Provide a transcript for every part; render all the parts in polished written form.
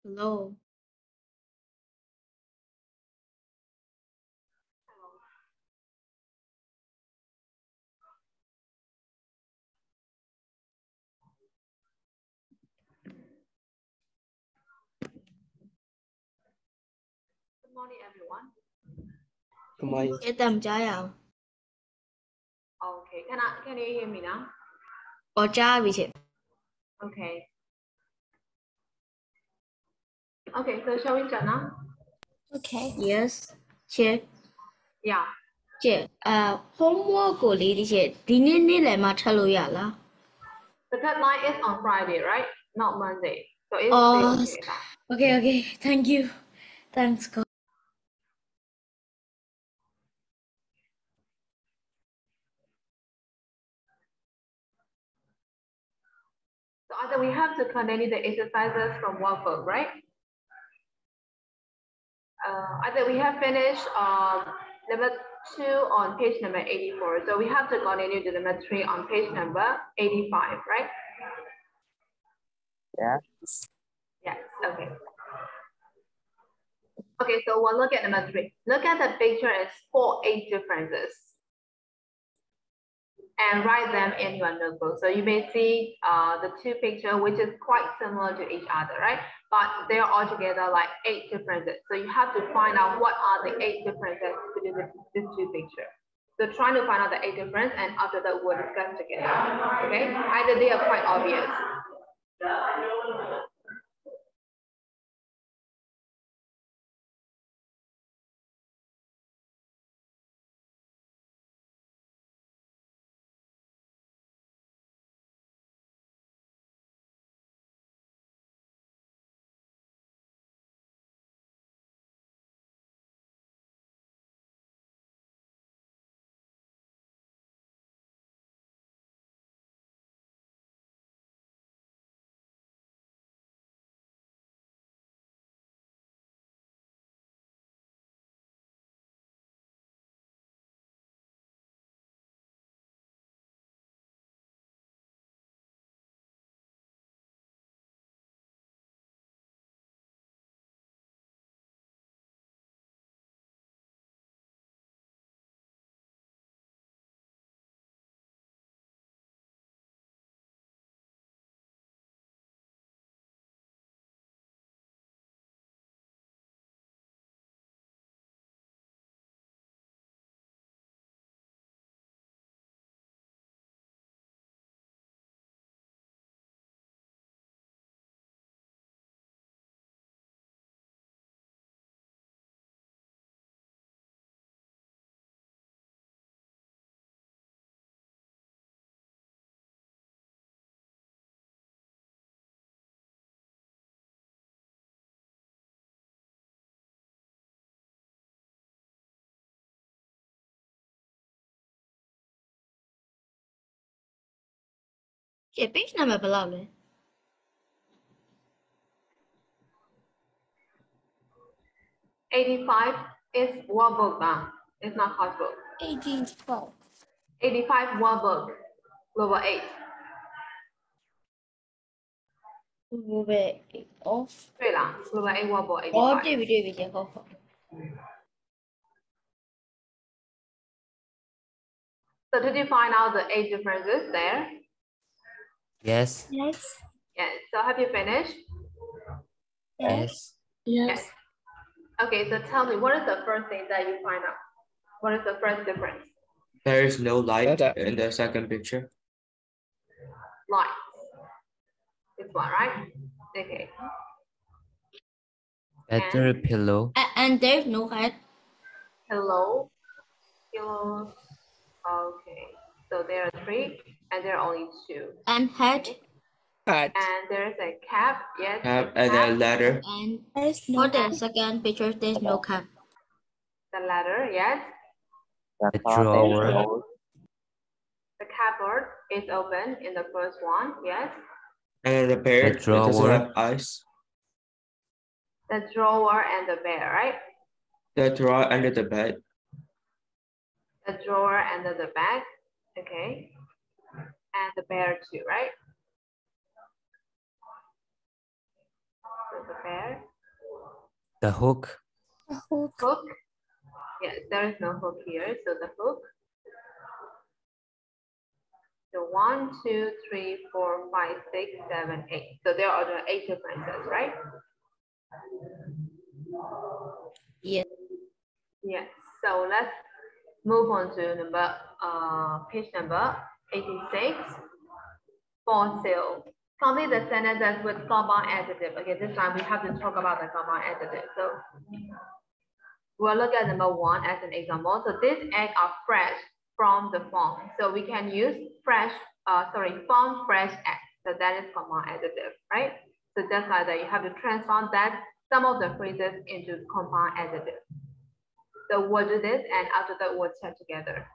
Hello. Good morning, everyone. Good morning. Chị Tầm trai à? Okay, can you hear me now? Có trai vì chị. Okay. Okay, so shall we start now? Okay. Yes. Chị. Yeah. Chị, homework của Lý thì chị tí nên lại mà trả lời à là? The deadline is on Friday, right? Not Monday. So it's Oh, still okay. okay, okay. Thank you. Thanks, God. So either we have to continue the exercises from workbook, right? Either we have finished number 2 on page number 84. So we have to continue to number 3 on page number 85, right? Yes. Yes, okay. Okay, so we'll look at number 3. Look at the picture and spot 8 differences and write them in your notebook. So you may see the 2 pictures, which is quite similar to each other, right? But they're altogether like 8 differences. So you have to find out what are the 8 differences between these 2 pictures. So trying to find out the 8 difference, and after that we'll discuss together. Okay, either they are quite obvious. Chị page number belowเลย. 85 is workbook now. It's not housework. 1812. 85 workbook, global 8. Về off. 对了 global 8 workbook 85. 哦，对不对？好好。So did you find out the 8 differences there? Yes. Yes. Yes. So have you finished? Yes. Yes. Okay, so tell me, what is the first thing that you find out? What is the first difference? There is no light in the second picture. Light. This one, right? Okay. Better pillow. And there's no head. Hello. Pillows. Okay. So there are 3 and there are only 2. And head. And there's a cap. Yes. Cap and a ladder. And for the second picture, there's no cap. The ladder. Yes. The drawer. The cupboard is open in the first one. Yes. And the bed. It doesn't have eyes. The drawer and the bed, right? The drawer under the bed. The drawer under the bed. Okay. And the bear too, right? So the bear. The hook. Hook. Yes, there is no hook here. So the hook. So 1, 2, 3, 4, 5, 6, 7, 8. So there are 8 differences, right? Yes. Yes. So let's move on to page number 86. Fossil. Complete the sentences with compound adjective. Okay, this time we have to talk about the compound adjective. So we'll look at number 1 as an example. So these eggs are fresh from the farm. So we can use farm fresh eggs. So that is compound adjective, right? So just like that, you have to transform that some of the phrases into compound adjective. So we'll do this, and after that we'll check together.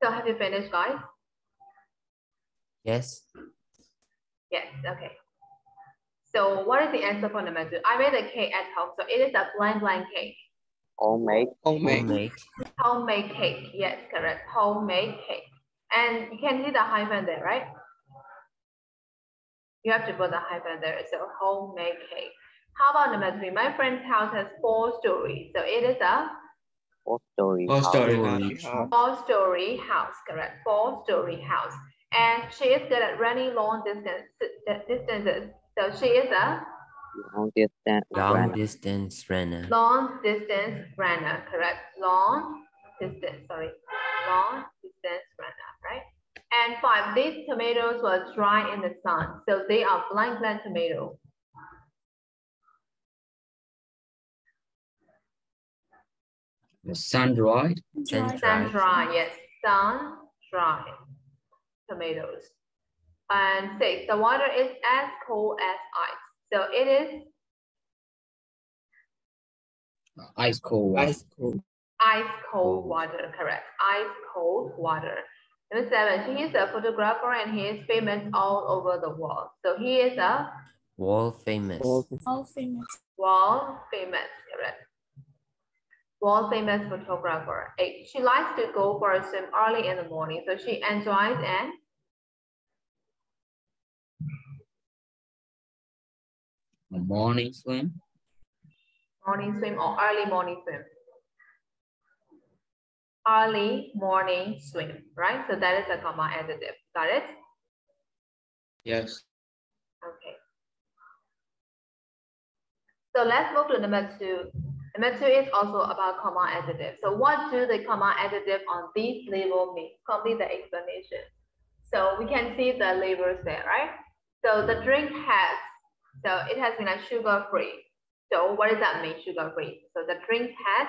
So have you finished, guys? Yes. Yes, okay. So what is the answer for number 2? I made a cake at home. So it is a blank cake. Homemade. Homemade. Homemade cake. Yes, correct. Homemade cake. And you can see the hyphen there, right? You have to put the hyphen there. So homemade cake. How about number 3? My friend's house has 4 stories. So it is a 4-story house. 4-story house, correct. 4-story house. And she is good at running long distances. So she is a Long distance Long distance runner. long distance runner, correct. Long distance runner, right? And 5, these tomatoes were dry in the sun. So they are blank tomato. Sun-dried. Sun-dried, yes. Sun-dried tomatoes. And 6, the water is as cold as ice. So it is Ice cold water, correct. Ice cold water. Number 7, he is a photographer and he is famous all over the world. So he is a World famous. world famous, correct. World famous photographer. 8, she likes to go for a swim early in the morning. So she enjoys an morning swim. Morning swim or early morning swim. Early morning swim, right? So that is a comma adjective. Got it? Yes. Okay. So let's move to number 2. Number 2 is also about comma adjective. So what do the comma adjective on this label mean? Complete the explanation. So we can see the labels there, right? So the drink has, so it has been a sugar-free. So what does that mean, sugar-free? So the drink has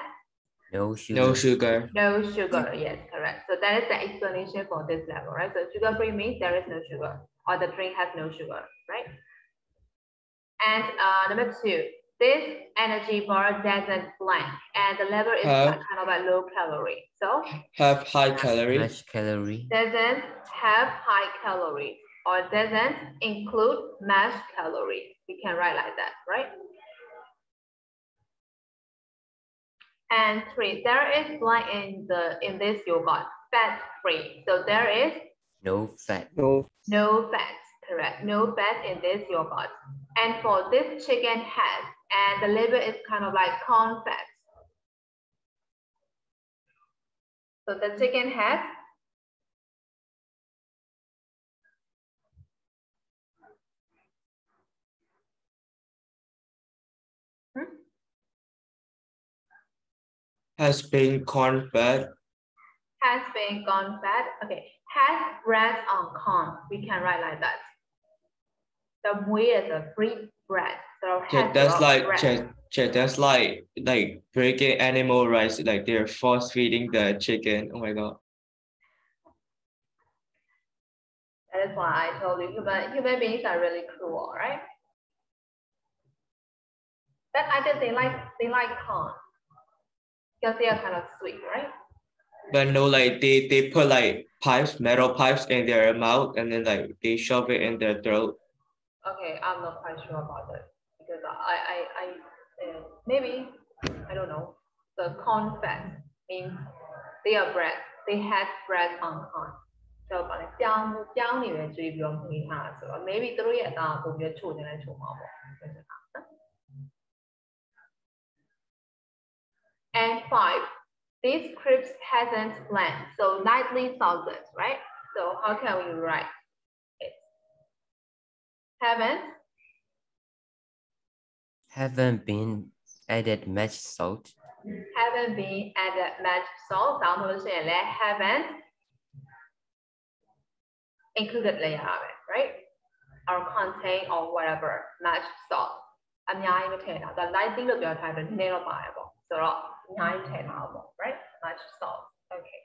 No sugar. No sugar. no sugar, yes, correct. So that is the explanation for this level, right? So sugar-free means there is no sugar, or the drink has no sugar, right? And number 2, this energy bar doesn't blank, and the level is Have- kind of a low calorie. So Have high calorie. Much calorie. doesn't have high calories or doesn't include mass calories. We can write like that, right? And 3, there is blank in this yogurt, fat free. So there is No fat. No. no fat, correct? No fat in this yogurt. And for this chicken has, and the label is kind of like corn fat. So the chicken has Has been corn fed. has been corn fat. Okay, has bread on corn. We can write like that. The mui is a free bread. So Yeah, has that's of like bread. that's like breaking animal rights. Like they're force feeding the chicken. Oh my god. That is why I told you human beings are really cruel, right? But I guess they like corn because they are kind of sweet, right? But no, like they put like pipes, metal pipes in their mouth, and then like they shove it in their throat. Okay, I'm not quite sure about it because I maybe I don't know. The corn fat means they are bread. They had bread on corn. So ဘာလဲပြောင်းနေပဲကြွေးပြီးတော့မှုေးထားဆိုတော့ maybe သူတို့ရဲ့အသားကိုပို့ပြီးချို့နေလဲချို့မှာပေါ့ And 5, this crisp hasn't blend, so lightly salted, right? So how can we write it? Haven't been added much salt. Haven't been added much salt. ဒါမှမဟုတ်ရင်လည်း haven't included လည်းရပါပဲ right? Or contain or whatever much salt. အများကြီးမထည့်တာဒါ lightly လို့ပြောထားတယ်နည်းနည်းတော့ပါတယ်ပေါ့ဆိုတော့အများကြီးထည့်ထားပေါ့ right? Much salt. Okay.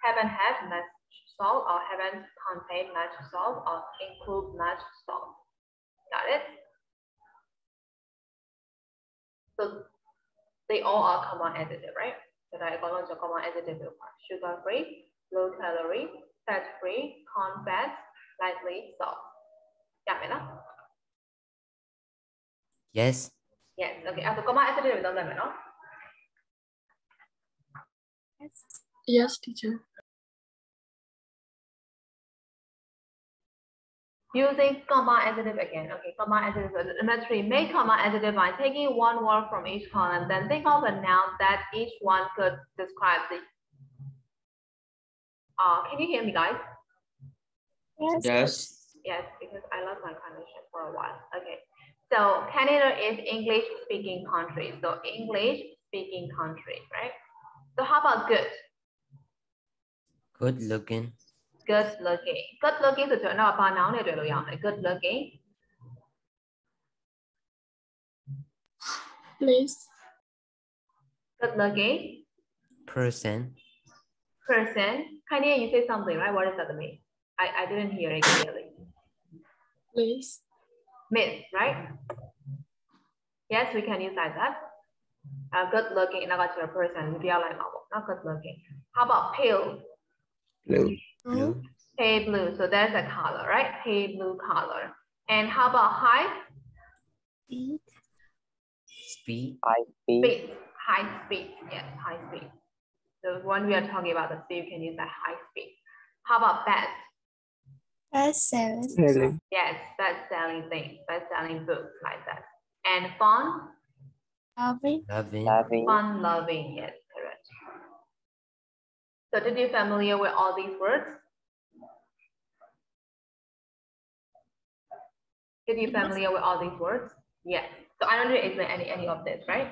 Haven't had much salt or haven't contained much salt or include much salt. Got it? So they all are common additive, right? So that is also common additive. Sugar free, low calorie, fat free, corn fat, lightly salt. Got it? Yes. Yes. Okay. So common additive is done, no? Yes, teacher. Using common additive again. Okay, common additive. Number 3, make common additive by taking one word from each column, then think of a noun that each one could describe the. Can you hear me, guys? Yes. Yes, because I lost my connection for a while. Okay, so Canada is English-speaking country. So English-speaking country, right? So how about good? Good looking. Good looking. Good looking ဆိုတော့တော့ဘာ noun နဲ့တွေ့လို့ရအောင်လဲ Good looking. Please. Good looking. Person. Person. Kindly you say something, right? What does that mean? I didn't hear it clearly. Please. Miss, right? Yes, we can use like that. Good looking. Now got your person. Not good looking. How about pale? Blue. Blue. Pale blue. So there's a color, right? Pale blue color. And how about high? Speed. Speed. High speed. Yes, high speed. So when we are talking about the speed, you can use that high speed. How about best? Selling. Yes, best-selling thing, best-selling books like that. And fun? Loving. Fun-loving, yes, correct. So did you familiar with all these words? Did you familiar with all these words? Yes. So I don't need to explain any of this, right?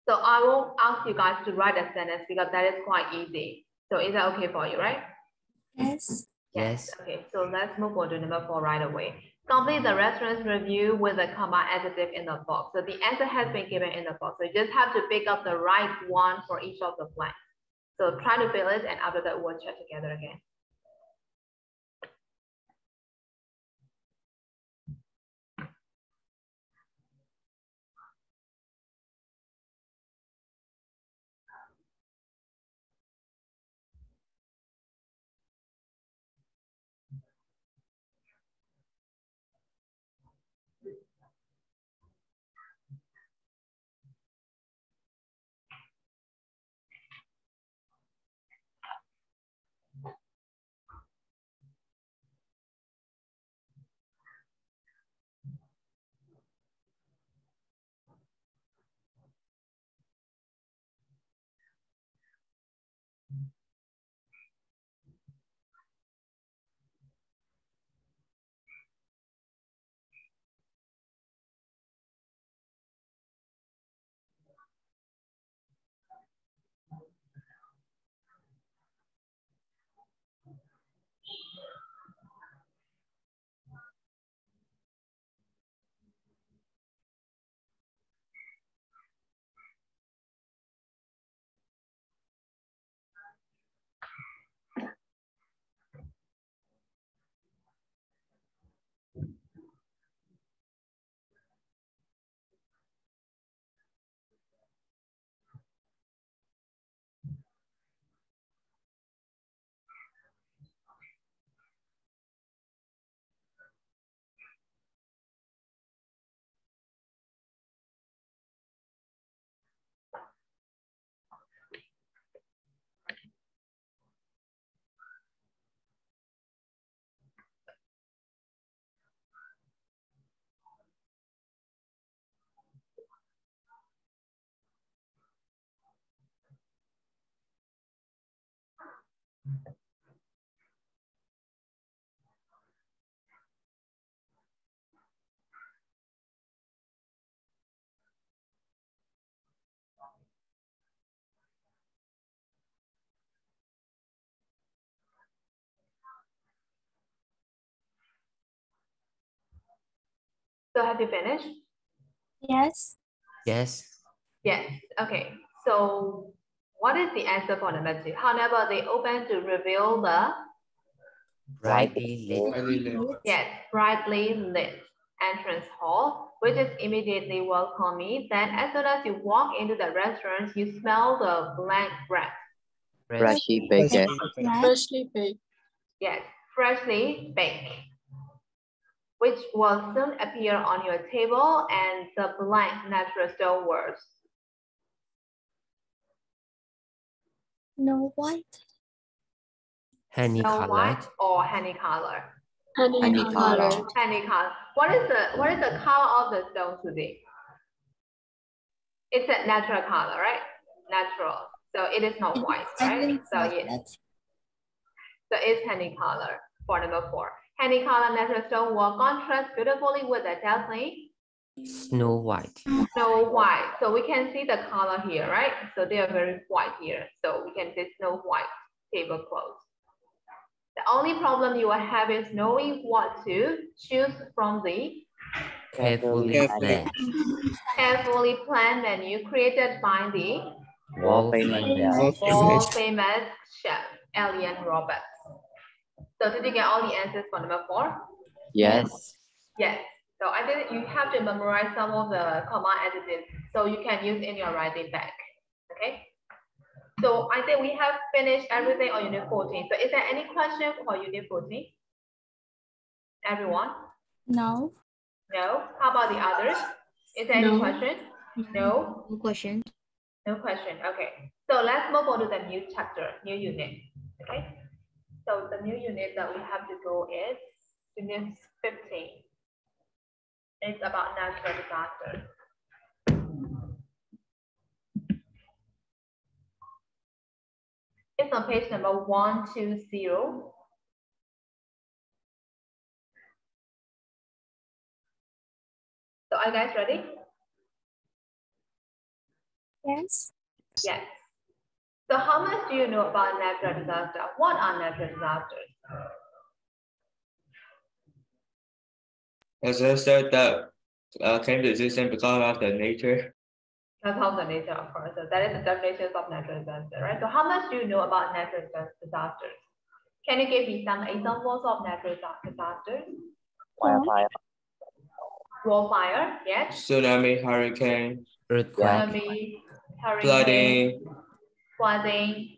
So I will ask you guys to write a sentence because that is quite easy. So is that okay for you, right? Yes. Yes. Okay, so let's move on to number 4 right away. Complete the reference review with a comma adjective in the box. So the answer has been given in the box. So you just have to pick up the right one for each of the blanks. So try to fill it and after that we'll check together again. So have you finished? Yes. Yes. Yes. Okay. So what is the answer for number 2? However, they open to reveal the Brightly lit. Brightly lit. yes, brightly lit entrance hall, which is immediately welcoming. Then as soon as you walk into the restaurant, you smell the blank bread. Freshly baked. Freshly baked. Yes, freshly baked, which will soon appear on your table, and the blank natural stone words. No white. Honey Snow colored. white or honey color. Honey color. color. Honey color. What is the color of the stone today? It's a natural color, right? Natural. So it is not white, right? So yes. So it's honey color for number 4. Honey color natural stone will contrast beautifully with the dazzling Snow white. snow white. So we can see the color here, right? So they are very white here. So we can see snow white tablecloths. The only problem you will have is knowing what to choose from the Carefully planned. carefully planned menu created by the World famous. world famous chef, Alien Roberts. So did you get all the answers for number 4? Yes. Yes. So I think you have to memorize some of the command adjectives so you can use in your writing back. Okay. So I think we have finished everything on unit 14. So is there any question for unit 14? Everyone? No. No? How about the others? Is there any No. question? No? No question. No question. Okay. So let's move on to the new chapter, new unit. Okay. So the new unit that we have to go is unit 15. It's about natural disasters. It's on page number 120. So are you guys ready? Yes. Yes. So how much do you know about natural disaster? What are natural disasters? As I said that came to existence because of the nature. Because of the nature, of course. So that is the definition of natural disaster, right? So how much do you know about natural disasters? Can you give me some examples of natural disasters? Wildfire. Wildfire, yes. Tsunami, hurricane, Earthquake. Tsunami, hurricane, flooding,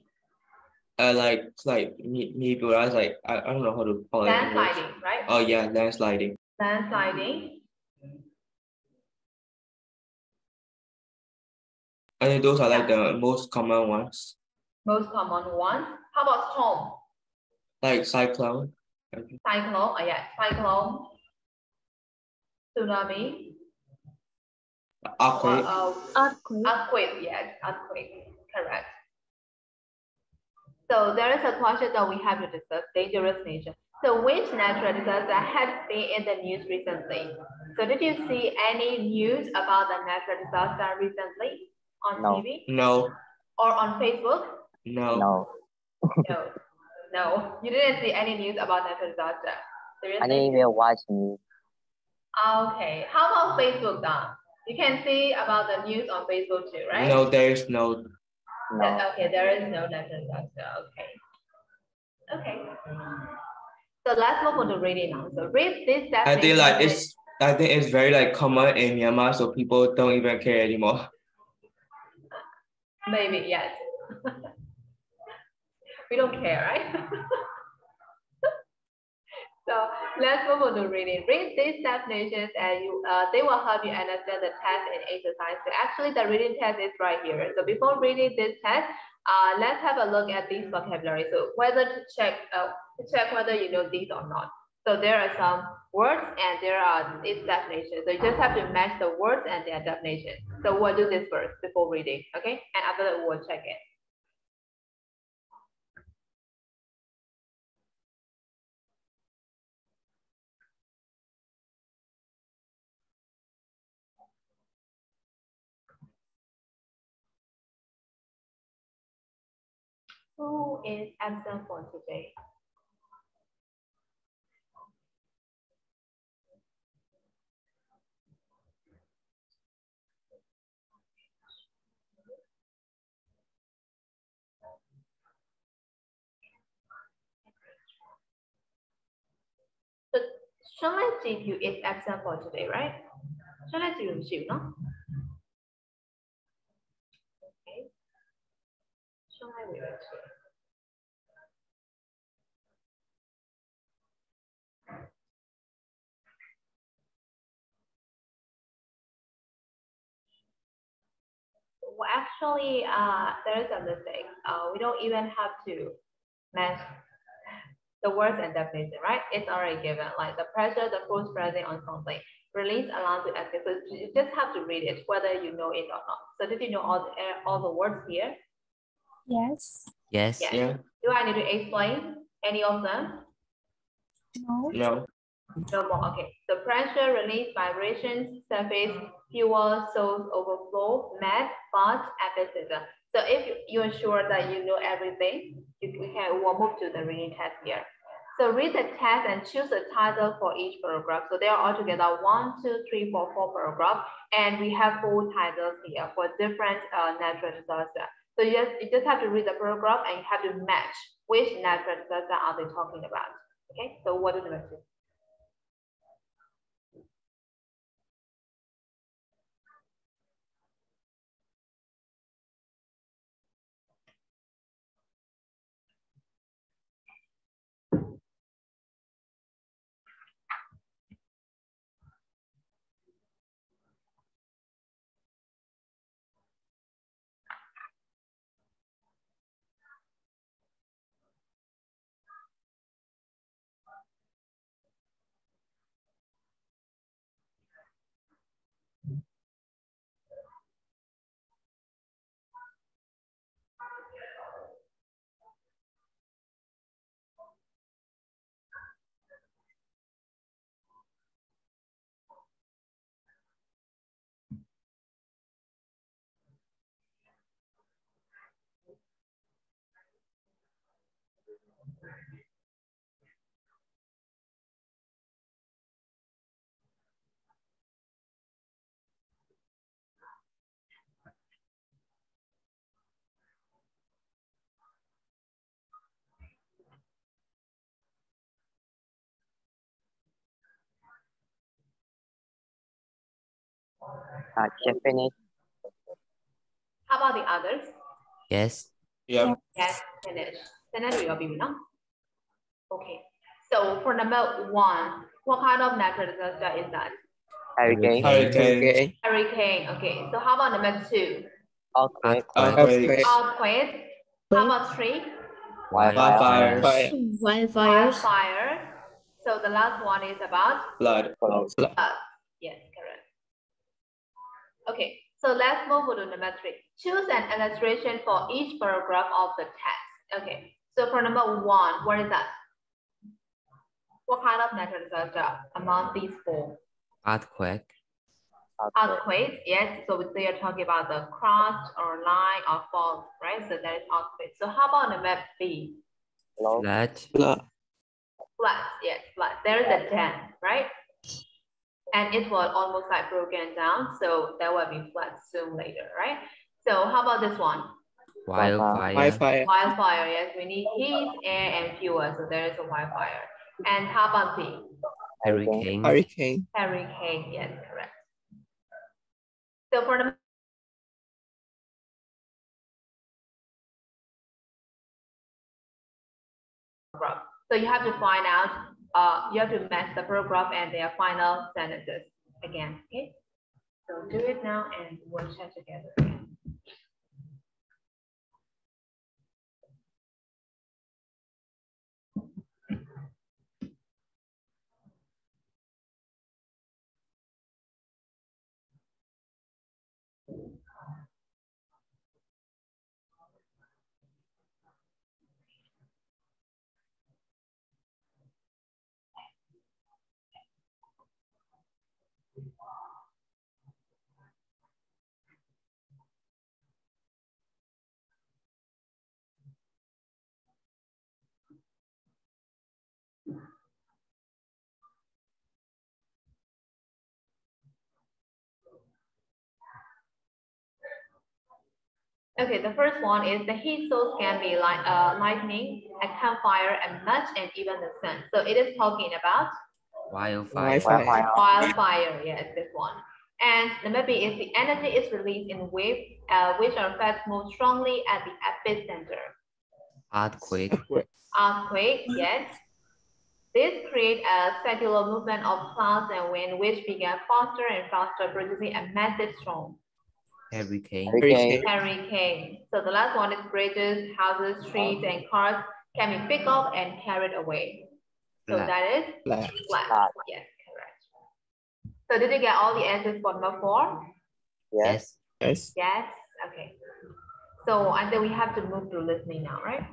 like me, but I was like I don't know how to call it. in English. landsliding, right? Oh yeah, landsliding. Landsliding, I think those are like the most common ones. most common ones. How about storm? Like cyclone. Cyclone, oh yeah, cyclone, tsunami, Earthquake. Earthquake. earthquake, yes, earthquake, correct. So there is a question that we have to discuss, dangerous nature. So which natural disaster has been in the news recently? So did you see any news about the natural disaster recently on No. TV No, or on Facebook? no. No. No, no, you didn't see any news about natural disaster. I Seriously? didn't even watch news. Okay, how about Facebook then? You can see about the news on Facebook too, right? No, there is no. No. Okay, there is no natural disaster. Okay. Okay. So let's move on to reading now. So read this I think definition. I think it's very like common in Myanmar, so people don't even care anymore. Maybe, yes. We don't care, right? So let's move on to reading. Read these definitions and they will help you understand the test and exercise. So actually the reading test is right here. So before reading this test, let's have a look at these vocabulary. So whether to check whether you know these or not. So there are some words and there are its definitions. So you just have to match the words and their definitions. So we'll do this first before reading, okay? And after that we'll check it. Who is absent for today? So Xuân Lai Ji is absent for today, right? Xuân Lai Ji no? Okay. Xuân Lai Ji. Well, actually, there is a mistake. We don't even have to match the words and definition, right? It's already given, like the pressure, the force present on something, release allowed to active. So you just have to read it, whether you know it or not. So did you know all the words here? Yes. Yes. Yes. Yeah. Do I need to explain any of them? No. No. No more. Okay. So pressure, release, vibrations, surface, fuel, source, overflow, mat, part, etc. So if you're sure that you know everything, we'll move to the reading test here. So read the test and choose a title for each paragraph. So there are altogether 1, 2, 3, 4, 4 paragraphs, and we have 4 titles here for different natural disasters. So you just have to read the paragraph and you have to match which natural disaster are they talking about. Okay. So what do you do? จะ finish How about the others? Yes. Yeah. Yes, finish. Scenario no? Okay. So for number 1, what kind of natural disaster is that? hurricane Hurricane. Hurricane. Okay. So how about number 2? earthquake Earthquake. Earthquake. How about 3? wildfire Wildfires. Wildfires. Wildfire. So the last one is about Flood. flood. Yes, correct. Okay. So let's move on to number 3. Choose an illustration for each paragraph of the text. Okay. So for number 1, what is that? What kind of natural disaster among these 4? Earthquake. Earthquakes, yes. So they are talking about the crust or line or fault, right? So that is earthquake. So how about number B? Flood. Floods, yes, flood. There is a dam, right? And it was almost like broken down. So there will be floods soon later, right? So how about this one? Wildfire. Wildfire, yes. We need heat, air, and fuel. So there is a wildfire. And how about B? Hurricane. Hurricane, yes, correct. So for the so you have to find out, you have to match the paragraph and their final sentences again, okay? So do it now and we'll check together again. Okay, the first one is the heat source can be like lightning, a campfire, a match, and even the sun. So it is talking about Wildfire. wildfire. Yes, this one. And number B is the energy is released in waves, which are felt more strongly at the epicenter. Earthquake. Earthquake, yes. This creates a circular movement of clouds and wind, which began faster and faster, producing a massive storm. Hurricane. Hurricane. So the last one is bridges, houses, streets, and cars can be picked up and carried away. So Flood. that is flat. Yes, correct. So did you get all the answers for number 4? Yes. Yes. Okay. So and then we have to move to listening now, right?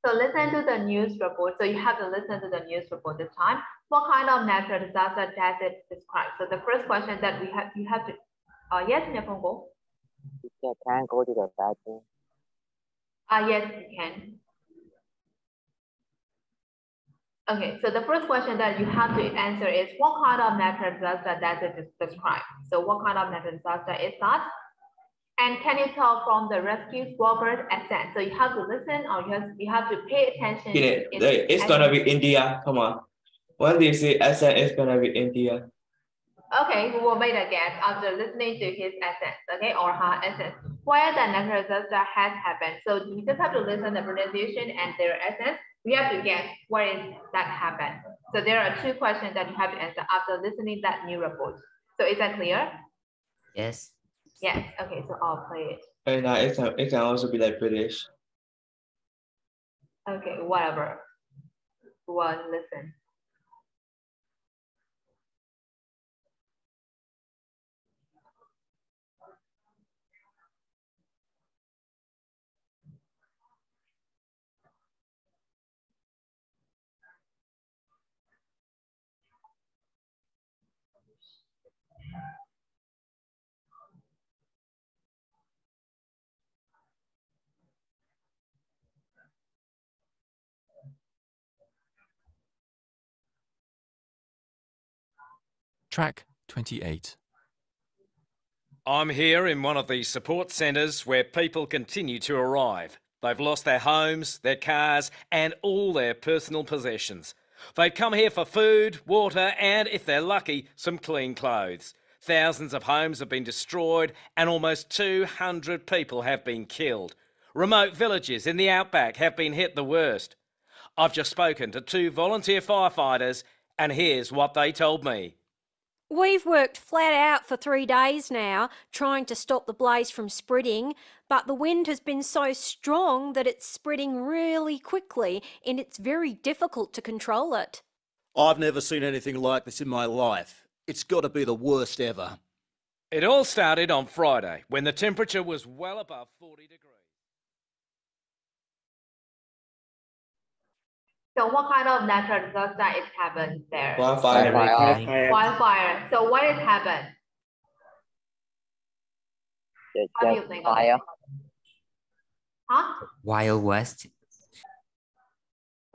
So listen to the news report. So you have to listen to the news report this time. What kind of natural disaster does it describe? So the first question that you have to yes, Nepongo. You can go to the bathroom. Yes, you can. Okay, so the first question that you have to answer is what kind of natural disaster does it describe? So what kind of natural disaster is that? And can you tell from the rescue squadron accent? So you have to listen or you have to pay attention. It's gonna be India. Come on. When they say accent, it's gonna be India. Okay, we will make a guess after listening to his accent, okay, or her accent. Where the natural disaster has happened. So we just have to listen the pronunciation and their accent. We have to guess where is that happened. So there are 2 questions that you have to answer after listening that new report. So is that clear? Yes. Yes. Okay, so I'll play it. And it can also be like British. Okay, whatever. Well, listen. Track 28. I'm here in one of the support centres where people continue to arrive. They've lost their homes, their cars and all their personal possessions. They've come here for food, water and, if they're lucky, some clean clothes. Thousands of homes have been destroyed and almost 200 people have been killed. Remote villages in the outback have been hit the worst. I've just spoken to 2 volunteer firefighters and here's what they told me. We've worked flat out for 3 days now, trying to stop the blaze from spreading, but the wind has been so strong that it's spreading really quickly and it's very difficult to control it. I've never seen anything like this in my life. It's got to be the worst ever. It all started on Friday when the temperature was well above 40 degrees. So what kind of natural disaster is happened there? Wildfire. Wildfire. So what has happened? How do you think of it? Huh? Wild West.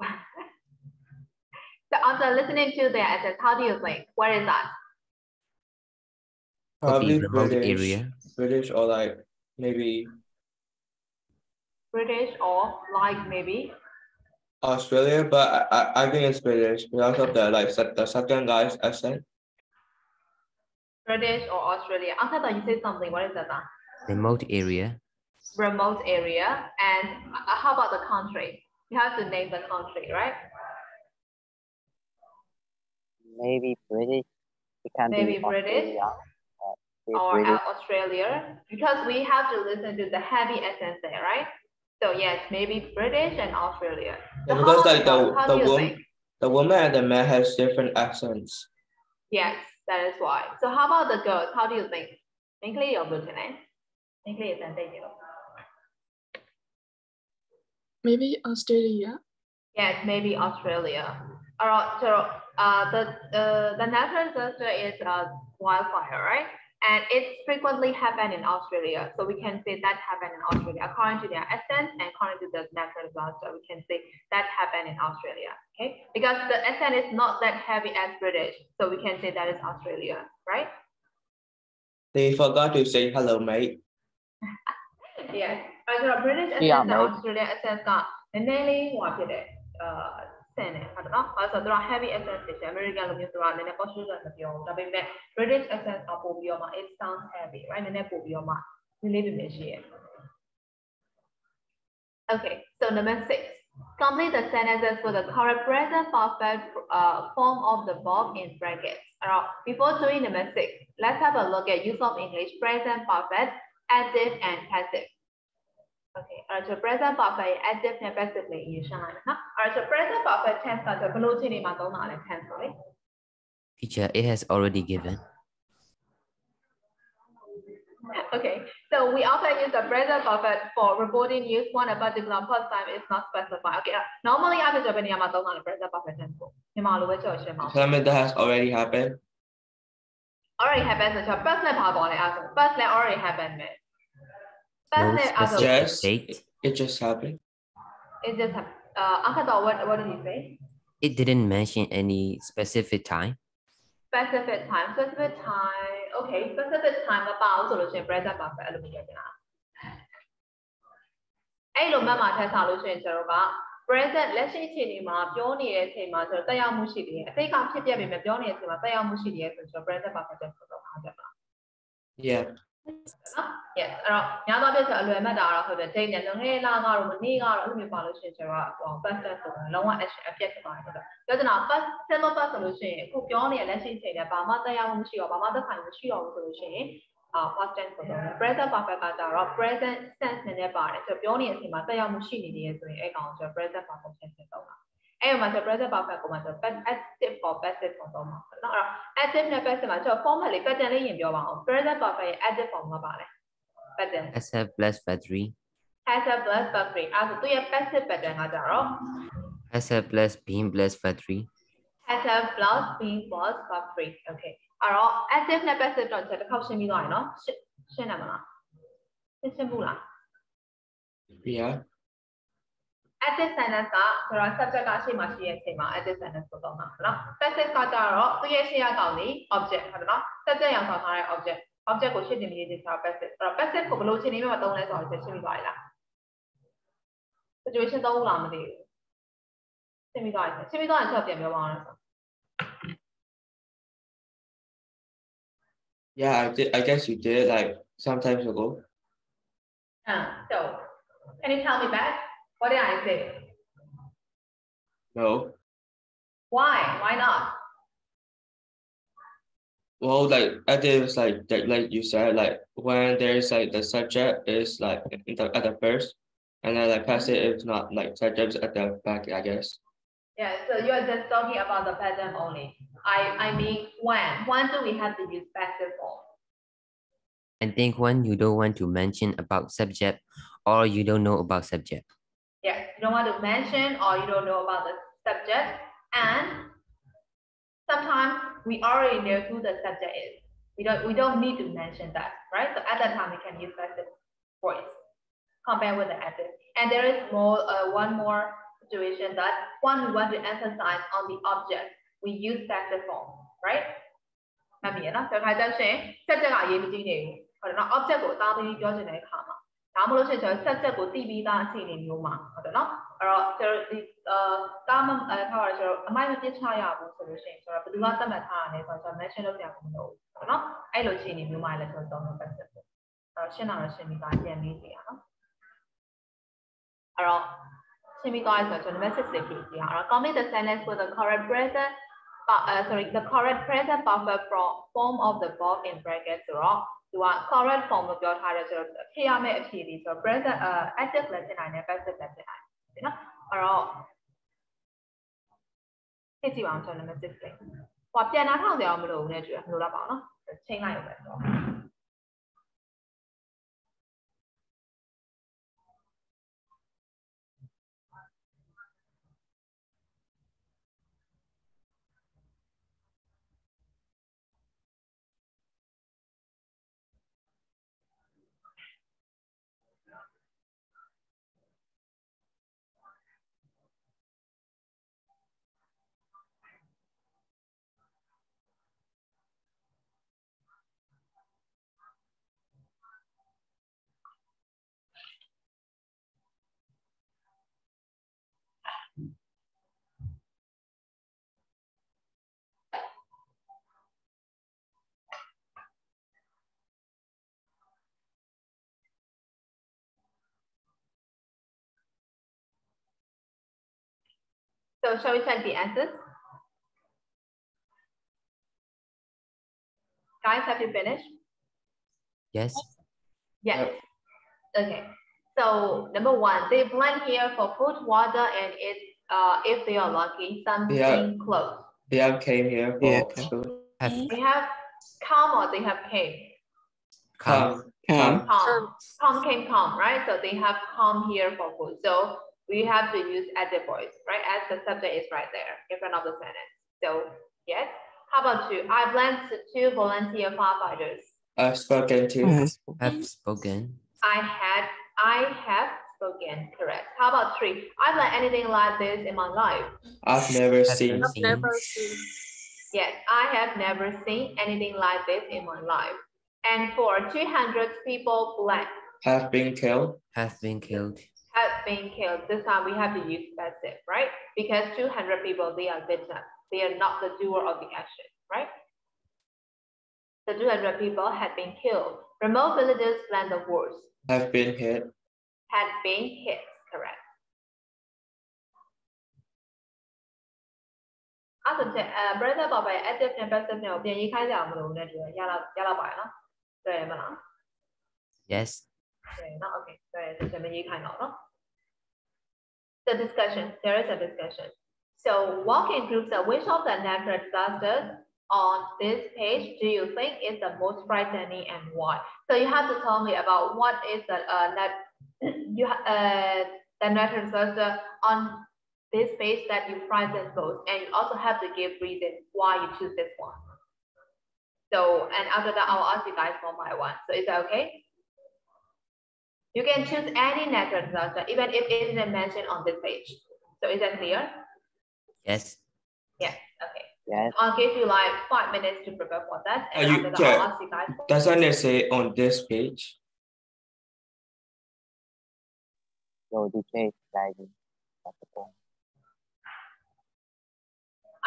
So after listening to their answers, how do you think? What is that? Probably remote British. area. British or like maybe British or like maybe? Australia, but I think it's British because of the second guy's accent. British or Australia? After that, you say something. What is that? Remote area. Remote area. And how about the country? You have to name the country, right? Maybe British. It can Maybe be British or British. Australia, because we have to listen to the heavy accents there, right? So yes, maybe British and Australia. So Yeah, because like how do you think? the woman and the man has different accents. Yes, that is why. So how about the girls? How do you think? English or Lieutenant? English and Maybe Australia. Yes, maybe Australia. Alright, so the natural disaster is wildfire, right? And it frequently happens in Australia. So we can say that happened in Australia. According to their accent and according to the natural disaster, we can say that happened in Australia, okay? Because the accent is not that heavy as British. So we can say that is Australia, right? They forgot to say hello, mate. yes အဲ့တော့ British accent နဲ့ Australian accent ကနည်းနည်းလေးဟိုဖြစ်တယ်ဆန်တယ်ဟုတ်တယ်နော်အဲ့ဆိုတော့ heavy accent ဖြစ်တယ် American လိုမျိုးဆိုတာနည်းနည်း Australian မပြောဘူးဒါပေမဲ့ British accent ကပို့ပြီးတော့မှ it sounds heavy right နည်းနည်းပို့ပြီးတော့မှနည်းလေးပြည့်ရှိရယ် Okay so number 6 complete the sentences with the correct present perfect form of the verb in brackets. Before doing number 6, let's have a look at use of English present perfect, active, and passive. Okay, so present perfect, active, and passive use. So present perfect tense is below tense. Teacher, it has already given. Okay, so we often use the present perfect for reporting news when a particular past time is not specified. Okay, normally after Japanese, I'm not present perfect tense. Something that has already happened. Already happened. So past tense already happened. No specific date. It just happened. It just happened. Uncle, what did you say? It didn't mention any specific time. Specific time. Okay, specific time မပါဘူးဆိုလို့ရှိရင် present perfect အဲ့လိုမျိုးပြောချင်တာအဲ့လိုမှတ်မှာထပ်ဆောင်လို့ရှိရင်ကျွန်တော်က present လက်ရှိအခြေအနေမှာပြောနေတဲ့အချိန်မှာကျွန်တော်တက်ရောက်မှုရှိတယ်အတိတ်ကဖြစ်ပြပေမဲ့ပြောနေတဲ့အချိန်မှာတက်ရောက်မှုရှိတယ်ဆိုတော့ present perfect ဆိုတော့အားကြပါ Yeah. နော် yes အဲ့တော့ညာတော့ပြဆိုအလွယ်မှတ်တာတော့ဟုတ်တယ် date နဲ့ငွေလာကတော့မနေ့ကတော့အဲ့လိုမျိုးပါလို့ရှိရင်ကျွန်တော်က past tense ဆိုတော့လုံးဝ action အပြတ်ဖြစ်သွားတယ်ဆိုတော့ပြောချင်တာ past simple past ဆိုလို့ရှိရင်အခုပြောနေတဲ့လက်ရှိချိန်နဲ့ဘာမှတက်ရောက်မှုမရှိတော့ဘာမှသက်ဆိုင်မှုမရှိတော့ဘူးဆိုလို့ရှိရင်past tense ဆိုတော့ present perfect ကကြတော့ present tense နဲ့လည်းပါတယ်ဆိုတော့ပြောနေတဲ့အချိန်မှာတက်ရောက်မှုရှိနေတယ်ဆိုရင်အဲ့ကောင်ကျွန်တော် present perfect tense ဖြစ်တော့တာအဲ့မှာကျွန်တော် present perfect ကိုမှကျွန်တော် active or passive ပုံတော့မှာနော်အဲ့တော့ active နဲ့ passive မှာကျွန်တော် format လေး pattern လေးရင်ပြောပါအောင် present perfect ရဲ့ active form ကပါလဲ pattern Has have plus battery. has a plus battery အဲ့ဒါသူရဲ့ passive pattern ကကြတော့ Has have plus beam plus battery. has a plus being plus battery okay အဲ့တော့ active နဲ့ passive တော့ကျွန်တော်တစ်ခေါက်ရှင်းပြီးသွားရင်နော်ရှင်းတယ်မလားရှင်းဘူးလား Yeah. active sentence ကဆိုတော့ subject ကရှေ့မှာရှိတဲ့အချိန်မှာ active sentence ကိုသုံးတာနော် passive ကကြတော့သူရဲ့ရှေ့ရကောင်လေး object ဟုတ်တယ်နော် subject ရောင်ဆောင်ထားတဲ့ object ကိုရှင်းတင်ပြီးရေးထား passive အဲ့တော့ passive ကိုဘယ်လိုရှင်းနေမှမသုံးလဲဆိုတော့ရှင်းပြီးသွားပြီလား situation သုံးလို့လားမသိဘူးရှင်းပြီးသွားပြီရှင်းပြီးသွားရင်ချက်ပြန်ပြောပါအောင်ဆို Yeah, I guess you did like sometimes ago. So can you tell me back what did I say No. why not Well, like I did was like you said, like when there's like the subject is like at the first, and then like passive is not like subjects at the back, I guess. yeah so you are just talking about the pattern only I mean when do we have to use passive form I think when you don't want to mention about subject or you don't know about subject. yes you don't want to mention or you don't know about the subject and sometimes we already know who the subject is we don't need to mention that right so at that time we can use passive voice compared with the active and there is more one more situation that when we want to emphasize on the object we use passive form right မှတ်ပြီနော်ဆိုတော့ခါကျရှင် subject ကအရေးမကြီးနေဘူးဟုတ်တယ်နော် object ကိုအသားပေးပြောချင်တဲ့အခါမှာဒါမှမဟုတ်ရှင်ကျွန်တော် subject ကိုသိပြီးသားအခြေအနေမျိုးမှာဟုတ်တယ်နော်အဲ့တော့ကျွန်တော်ဒီကားထားရကျွန်တော်အမိုက်မပြစ်ချရဘူးဆိုလို့ရှိရင်ကျွန်တော်ဘယ်သူကသတ်မှတ်ထားတာလဲဆိုတော့ကျွန်တော် mention လုပ်ပြရမှာမဟုတ်ဘူးဟုတ်တယ်နော်အဲ့လိုအခြေအနေမျိုးမှာလည်းကျွန်တော်သုံးလို့ passive အဲ့တော့ရှင်းတာတော့ရှင်းပြီးသားပြန်ပြီးပြရအောင်အဲ့တော့ရှင်းပြီးသွားပြီဆိုတော့ကျွန်တော် message လေးပြပြရအောင် complete the sentence with the correct present the correct present perfect form of the verb in brackets ဆိုတော့သူက correct form လို့ပြောထားတယ်ဆိုတော့ဖြည့်ရမယ့်အဖြေလေးဆိုတော့ present active လည်းဖြစ်နိုင်တယ် passive လည်းဖြစ်နိုင်တယ်နော်အဲ့တော့ဖြည့်ကြည့်ပါအောင်ကျွန်တော် message လေးဟိုပြန်နားထောင်ကြအောင်မလို့ဘူးနဲ့တူတယ်မလို့တော့ပါအောင်နော်ချိန်လိုက်ရုံပဲဆိုတော့ So shall we check the answers? Guys, have you finished? Yes. Yes. Okay. So number one, they blend here for food, water, and if they are lucky, something close. They have came here for food. They have come or they have came. Come. Come came come, right? So they have come here for food. So we have to use adjective voice, right? As the subject is right there in front of the sentence. So yes. How about two? I blend to two volunteer firefighters. I've spoken to. Have spoken. I have spoken, correct. How about three? I've learned anything like this in my life. I've never seen. Yes, I have never seen anything like this in my life. And four, 200 people blank. Have been killed. Have been killed. Have been killed. This time we have to use passive, right? Because 200 people, they are victims. They are not the doer of the action, right? The 200 people had been killed. Remote villages plan the wars. Have been hit. Had been hit, correct. အဲ့ဆိုတဲ့ brother 宝贝 active နဲ့ passive နဲ့ကိုပြန်ရေးခိုင်းကြအောင်မလို့နဲ့ဒီရလာပါရနော်တွေ့ရမလား Yes. တွေ့နော် okay တွေ့ရဆိုမရေးခိုင်းတော့နော် The discussion, there is a discussion. So walk in groups of which of the natural disasters on this page do you think is the most frightening and why? So you have to tell me about what is the the natural disaster on this page that you frighten most, and you also have to give reason why you choose this one. So, and after that, I'll ask you guys one by one. So is that okay? You can choose any natural disaster, even if it isn't mentioned on this page. So is that clear? Yes. Yes, okay. Yes. I'll give you like 5 minutes to prepare for that, and after that, I'll ask you guys. Doesn't it say on this page? No, the case like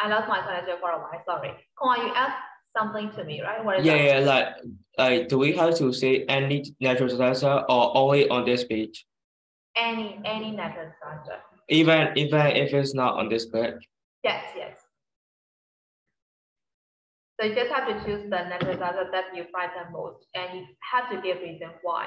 I lost my connection for a while, sorry. Come on, you asked something to me, right? What is that? Yeah, like do we have to say any natural disaster or only on this page? Any natural disaster. Even if it's not on this page? Yes, yes. So you just have to choose the natural disaster that you frighten most, and you have to give reason why.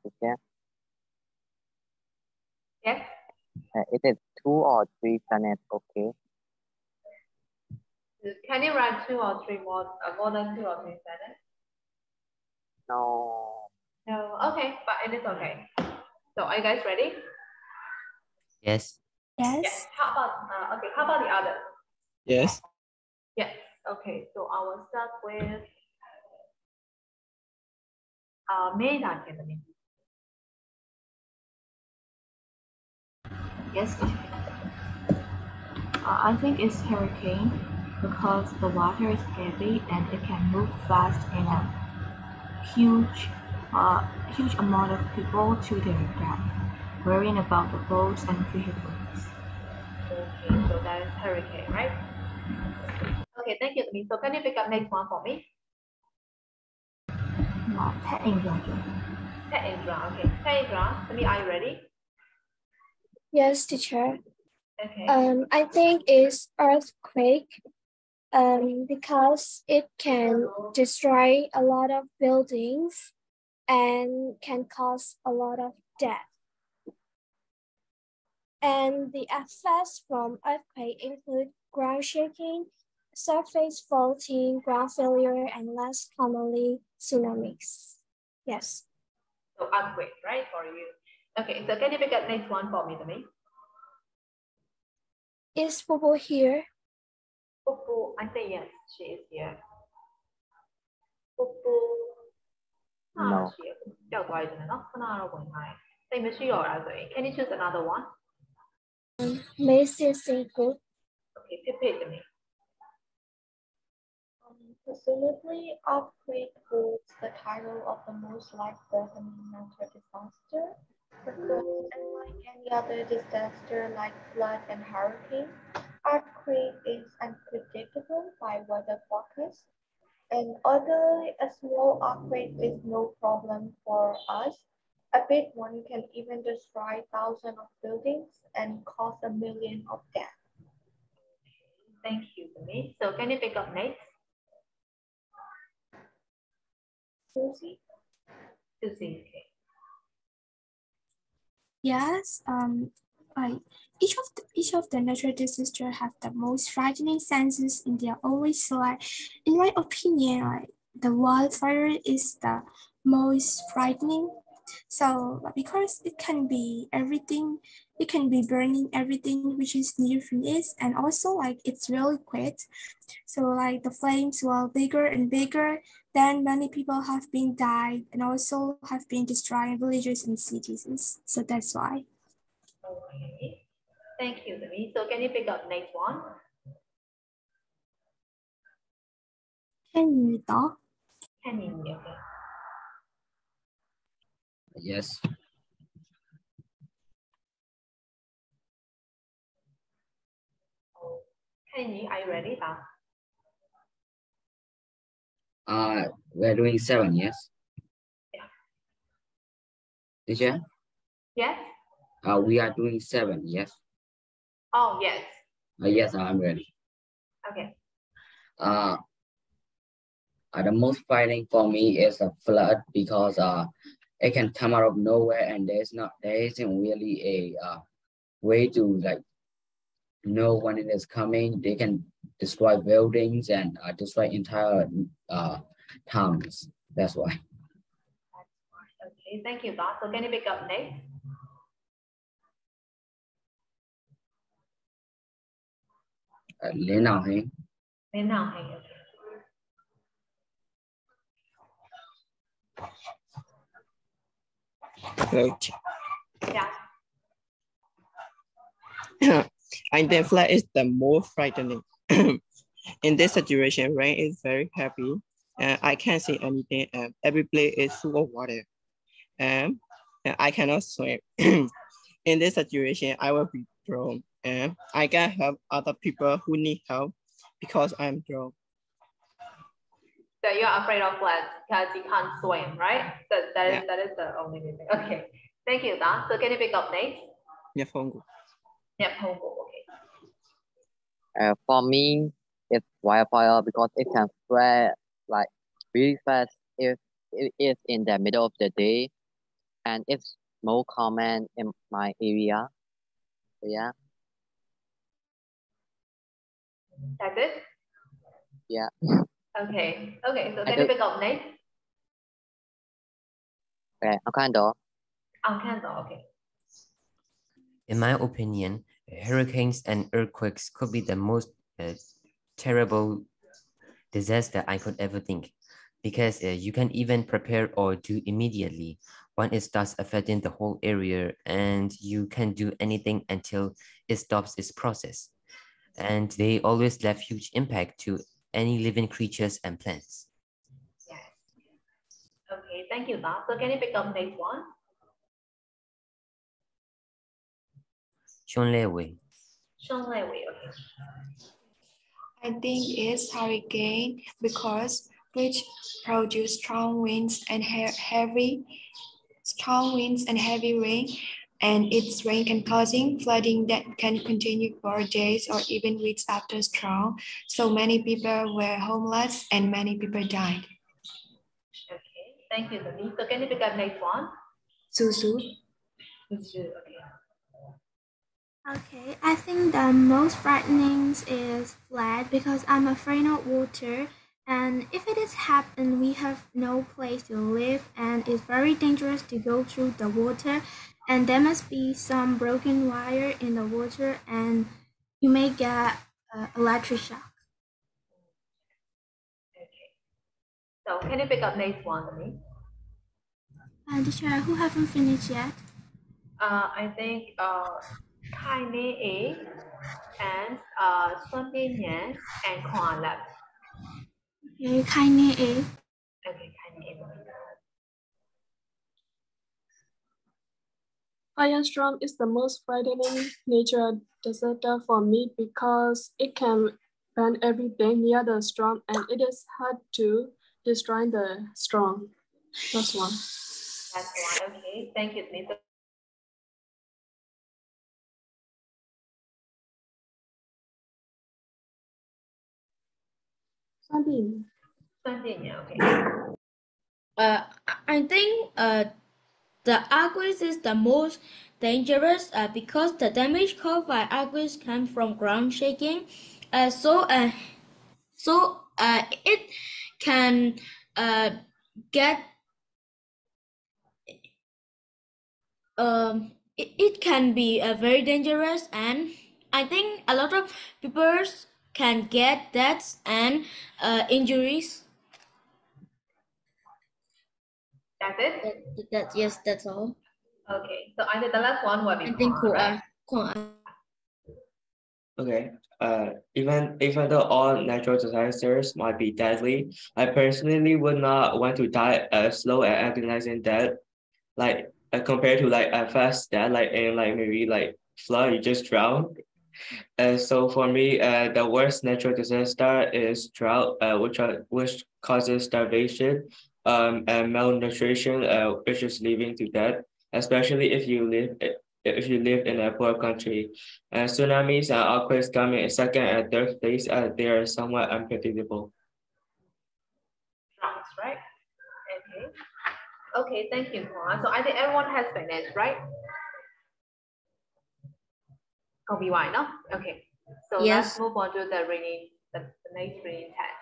Teacher, Yes. is it 2 or 3 planets okay? Can you write 2 or 3 more than 2 or 3 planets? No. No. Okay, but it is okay. So are you guys ready? Yes. Yes. How about okay? How about the others? Yes. Yes. Okay. So I will start with main academy. Yes. I think it's hurricane because the water is heavy and it can move fast in a huge, huge amount of people to their death, worrying about the boats and vehicles. Okay, so that is hurricane, right? Okay, thank you. So can you pick up next one for me? Pet Indra. Pet Indra. Okay, Pet Indra. Are you ready? Yes, teacher. Okay. I think it's earthquake because it can destroy a lot of buildings and can cause a lot of death. And the effects from earthquake include ground shaking, surface faulting, ground failure, and less commonly tsunamis. Yes. So earthquake, right, for you. Okay, so can you pick up next one for me, Dami? Is Popo here? Popo, I say yes, she is here. Popo. No. Can you choose another one? Macy Cinco. Okay, Pepe, Dami. Presumably, earthquake holds the title of the most life-threatening natural disaster, because unlike any other disaster like flood and hurricane, earthquake is unpredictable by weather forecast. And although a small earthquake is no problem for us, a big one can even destroy thousands of buildings and cause a million of deaths. Thank you, Dami. So can you pick up next? Susie? Susie, okay. Yes, right. Each of the natural disasters have the most frightening senses in their own way. So, in my opinion, the wildfire is the most frightening. So, because it can be everything, it can be burning everything which is near from it, and also it's really quick. So the flames were bigger and bigger. Then many people have been died and also have been destroying villages and cities. So that's why. Okay. Thank you, Dami. So can you pick up next one? 캔입니다. Kenny, okay. Yes. Kenny, are you ready now? We're doing 7, yes? Yeah. Teacher? Yes? We are doing 7, yes? Oh, yes. Yes, I'm ready. Okay. The most frightening for me is a flood because it can come out of nowhere and there isn't really a way to know when it is coming. They can destroy buildings and destroy entire towns. That's why. Okay, thank you, Don. So can you pick up next? Lý nào hả? Đến nào hả? Okay. Hello. Yeah. I think flood is the most frightening. In this situation, rain is very heavy, and I can't see anything, and every place is full of water, and I cannot swim. In this situation, I will be drowned, and I can help other people who need help because I'm drowned. So you're afraid of floods because you can't swim, right? That is the only reason. Okay. Thank you, Don. So can you pick up next? Nhập Hongo. Nhập Hongo, okay. For me, it's wildfire because it can spread really fast if it is in the middle of the day. and it's more common in my area. So yeah. That's it? Yeah. Okay. Okay. So I can you do. pick up next? Okay. Ang kando. Okay. In my opinion, hurricanes and earthquakes could be the most terrible disaster I could ever think, because you can even prepare or do immediately when it starts affecting the whole area, and you can do anything until it stops its process. And they always left huge impact to any living creatures and plants. Yes. Okay, thank you, Bob. So can you pick up next one? Sean Lewin. Sean Lewin, okay. I think it's hurricane because which produce strong winds and heavy rain, and its rain can causing flooding that can continue for days or even weeks after storm. So many people were homeless and many people died. Okay, thank you, Denise. So can you pick up next one? Susu. Susu, okay. Okay, I think the most frightening is flood because I'm afraid of water, and if it is happen, we have no place to live, and it's very dangerous to go through the water, and there must be some broken wire in the water, and you may get electric shock. Okay. So can you pick up next one, Denise? Teacher, who haven't finished yet? I think Kai Ne and Xuân Tiên Nhan and Khoa left. Okay, Kaine A. Okay, Kai Ne. Firestorm is the most frightening natural disaster for me because it can burn everything near the storm and it is hard to destroy the storm. That's one. That's one. Okay, thank you, Denise. Xuân Tiên, okay. I think the earthquake is the most dangerous because the damage caused by earthquakes comes from ground shaking. So it can get it can be very dangerous, and I think a lot of people can get deaths and injuries. That's it? Yes, that's all. Okay, so I think the last one will be I think Khoa, right? Okay. Even though all natural disasters might be deadly, I personally would not want to die a slow and agonizing death, like compared to like a fast death, like in like maybe like flood, you just drown. So for me, the worst natural disaster is drought, which causes starvation, and malnutrition, which is leading to death, especially if you live in a poor country. Tsunamis and earthquakes coming in second and third place, they are somewhat unpredictable. Droughts, right? Okay. Okay, thank you, Khoa. So I think everyone has finished, right? Why no? Okay. So Yes. let's move on to the next reading test.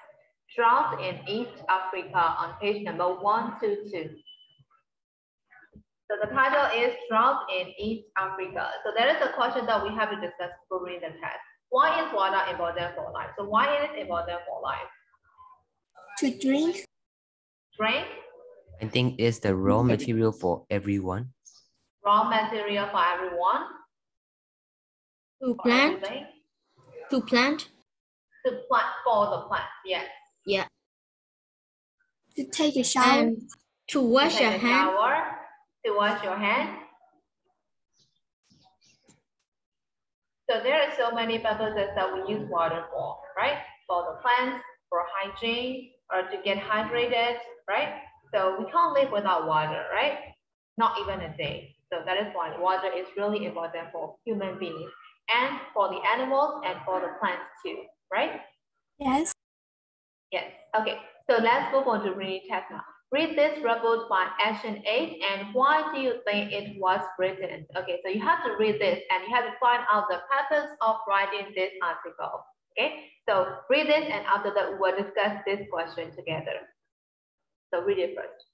Drought in East Africa on page number 122. So the title is Drought in East Africa. So there is a question that we have to discuss during the test. Why is water important for life? So why is it important for life? To drink. Drink? I think it's the raw material for everyone. Raw material for everyone? To plant. To plant. To plant for the plant, yes. Yeah. To take a shower. And to wash your hand. To wash your hand. So there are so many purposes that we use water for, right? For the plants, for hygiene, or to get hydrated, right? So we can't live without water, right? Not even a day. So that is why water is really important for human beings and for the animals and for the plants too, right? Yes. Yes. Okay. So let's move on to reading test now. Read this report by Action 8 and why do you think it was written? Okay, so you have to read this and you have to find out the purpose of writing this article. Okay, so read it and after that we'll discuss this question together. So read it first.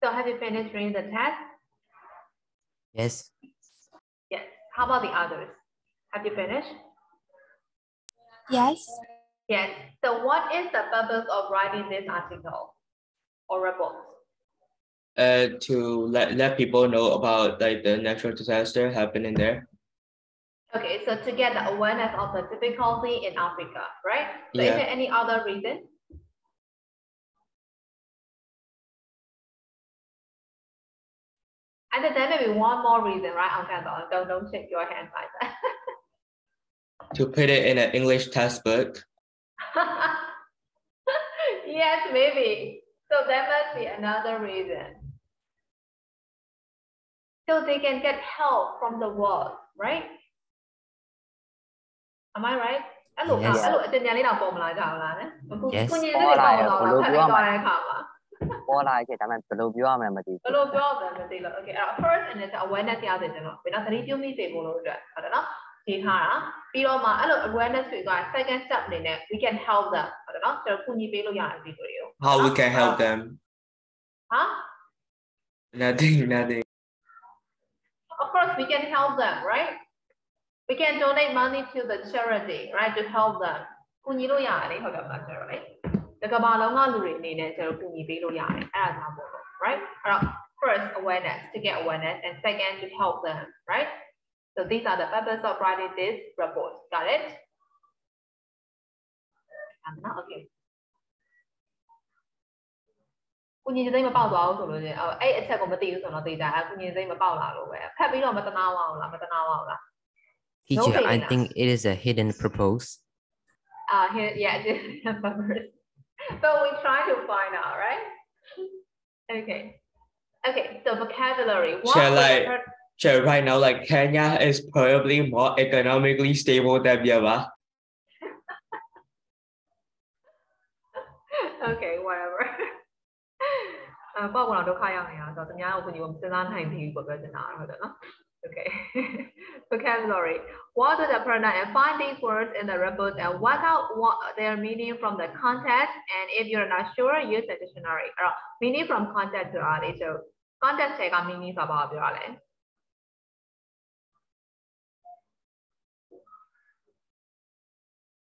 So have you finished reading the text? Yes. Yes. How about the others? Have you finished? Yes. Yes. So what is the purpose of writing this article or report? To let people know about like the natural disaster happening there. Okay, so to get the awareness of the difficulty in Africa, right? So Yeah. is there any other reason? And then there may be one more reason, right? Don't shake your hand like that. To put it in an English textbook. Yes, maybe. So there must be another reason. So they can get help from the world, right? Am I right? Yes. အဲ့လိုအတင်ညာလေးတော့ပေါ်မလာကြဘူးလား။ Yes. ကိုညီလေးတွေပေါ်တော့လားဖတ်လိုက်သွားတဲ့အခါမှာ ပေါ်လာခဲ့ဒါပေမဲ့ဘယ်လိုပြောရမလဲမသိဘူး ဘယ်လိုပြောရမလဲမသိလို့ Okay အဲ့တော့ first and then awareness ရတဲ့ကျွန်တော်ဘယ်တော့သတိပြုမိစေဖို့လို့အတွက်ဟုတ်တယ်နော်ရေးထားတာပြီးတော့မှအဲ့လို awareness တွေသွား second step အနေနဲ့ we can help them ဟုတ်တယ်နော်ကျွန်တော်ကူညီပေးလို့ရတယ်ဒီလိုတွေကို How we can help them? Huh? Nothing. Of course we can help them, right? We can donate money to the charity, right, to help them. ကူညီလို့ရတယ်လေဟုတ်တယ်မလားကျွန်တော်လေတကမ္ဘာလုံးကလူတွေအနေနဲ့ကျွန်တော်ကူညီပေးလို့ရတယ်အဲ့ဒါကြောင့်မို့လို့ right အဲ့တော့ first awareness to get awareness and second to help them, right? So these are the purpose of writing this report. Got it? Okay. ကိုညီစိမ့်မပေါက်သွားဘူးဆိုလို့ရှင်အဲ့အချက်ကိုမသိဘူးဆိုတော့သိကြအဲ့ကိုညီစိမ့်မပေါက်လာလို့ပဲဖတ်ပြီးတော့မတနာဝအောင်လားမတနာဝအောင်လား Teacher, I think it is a hidden purpose. Yeah, but we try to find out, right? Okay. Okay, so vocabulary. Right now, like Kenya is probably more economically stable than Myanmar. Okay, whatever. ပေါ့ကတော့ဒုက္ခရောက်နေတာဆိုတော့တများကိုကိုညီကိုစဉ်းစားနိုင်ပြီပေါ့ပြောချင်တာဟုတ်တယ်နော် Okay. Vocabulary. What are the pronouns and find these words in the report and work out what their meaning from the context, and if you're not sure, use the dictionary. Meaning from context ဆိုတာလေဆို context တွေက meaning ဆိုတာဘာပြောရလဲ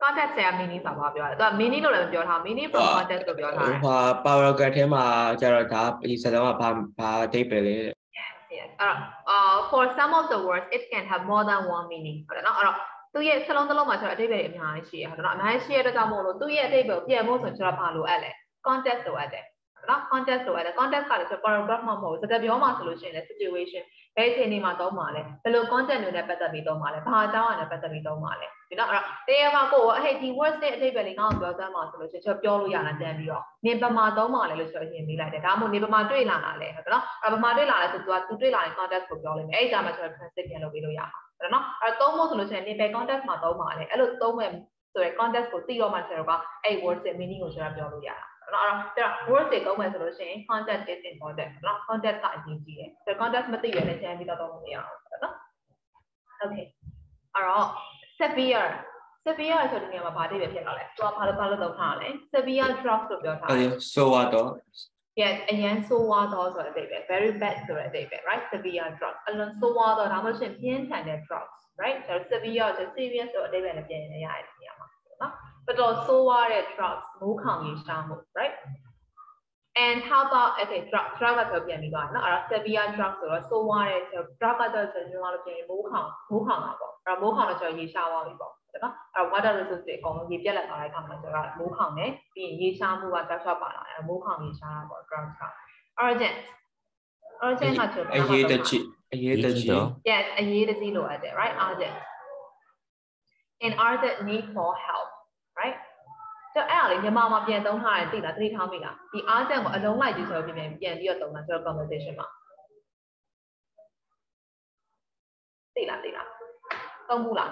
context တွေက meaning ဆိုတာဘာပြောရလဲသူက meaning လို့လည်းမပြောထား meaning from context လို့ပြောထားတယ် paragraph ထဲမှာကျတော့ဒါဒီစကားကဘာအဓိပ္ပာယ်လဲ Yes. For some of the words, it can have more than one meaning. ဟုတ်တယ်နော်အဲ့တော့သူရဲ့စလုံးတစ်လုံးမှာကျွန်တော်အဓိပ္ပာယ်အများကြီးရှိရဟုတ်တယ်နော်အများကြီးရှိရတဲ့ကြောင့်မို့လို့သူရဲ့အဓိပ္ပာယ်ပြန်ဖို့ဆိုကျွန်တော်ဘာလိုအပ်လဲ context လိုအပ်တယ်ဟုတ်နော် context လိုအပ်တယ် context ကလည်း paragraph မှာမဟုတ်ဘူးစကားပြောမှာဆိုလို့ရှိရင်လည်း situation ဘယ်အခြေအနေမှာသုံးမှာလဲဘယ်လို content တွေနဲ့ပတ်သက်ပြီးသုံးမှာလဲဘာအကြောင်းအရာနဲ့ပတ်သက်ပြီးသုံးမှာလဲဒီနော်အဲ့တော့တရားမှာကိုဟဲ့ဒီ words နဲ့အဓိပ္ပာယ်လေးငါ့ကိုပြောစမ်းပါဆိုလို့ရှိရင်ကျွန်တော်ပြောလို့ရတာတန်းပြီးတော့နေပမာသုံးမှာလဲလို့ကျွန်တော်ရှင်းပေးလိုက်တယ်ဒါမှမဟုတ်နေပမာတွေ့လာတာလဲဟုတ်နော်အဲ့ပမာတွေ့လာလဲဆိုသူတွေ့လာရင် context ကိုပြောလိုက်မယ်အဲ့ဒီကြမှာကျွန်တော် translate ပြန်လုပ်ပေးလို့ရမှာဟုတ်နော်အဲ့သုံးဖို့ဆိုလို့ရှိရင်နေပယ် context မှာသုံးမှာလဲအဲ့လိုသုံးမယ်ဆိုရယ် context ကိုသိတော့မှကျွန်တော်ကအဲ့ words ရဲ့ meaning ကိုကျွန်တော်ပြောလို့ရတာနော်အဲ့တော့ words တွေသုံးမယ်ဆိုလို့ရှိရင် context is important နော် context ကအရေးကြီးတယ်ဆိုတော့ context မသိရတဲ့ကျန်ပြီးတော့သုံးလို့မရအောင်နော် Okay အဲ့တော့ severe ဆိုတဲ့နေရာမှာဘာအဓိပ္ပာယ်ဖြစ်လာလဲသူကဘာလို့သုံးထားလဲ severe drop လို့ပြောထားတယ် so တော့ Yes အရင်ဆိုးဝါးတော့ဆိုတဲ့အဓိပ္ပာယ် very bad ဆိုတဲ့အဓိပ္ပာယ် right severe drop အလွန်ဆိုးဝါးတော့ဒါမှမဟုတ်ပြင်းထန်တဲ့ drops right ဆိုတော့ severe ဆို serious ဆိုတဲ့အဓိပ္ပာယ်နဲ့ပြန်ရတဲ့နေရာမှာနော်တော်တော်ဆိုးဝါးတဲ့ drops မိုးခေါင်ရေရှားမှု right and how about okay drop ကတော့ပြန်ပြီးသွားနော်အဲ့တော့ severe drop ဆိုတော့ဆိုးဝါးတဲ့ drop ကတော့ကျွန်တော်တို့ပြန်မိုးခေါင်တာပေါ့အဲ့တော့မိုးခေါင်တော့ကျွန်တော်ရေရှားသွားပြီပေါ့နော်အဲ့ water resource တွေအကုန်လုံးရေပြတ်လက်သွားတဲ့အခါမှာကျွန်တော်မိုးခေါင်တယ်ပြီးရင်ရေရှားမှုကတောက်လျှောက်ပါလာတယ်မိုးခေါင်ရေရှားတာပေါ့ drought က urgent မှာကျွန်တော်အရေးတကြီး yes အရေးတကြီးလိုအပ်တယ် right urgent and urgent need for help right ဆိုတော့အဲ့ဒါလေးမြန်မာမှာပြန်သုံးထားတယ်သိလားသတိထားမိလားဒီ urgent ကိုအလုံးလိုက်ပြီးဆိုတော့ပြန်ပြီးတော့သုံးတာဆိုတော့ conversation မှာသိလားသုံးဘူးလား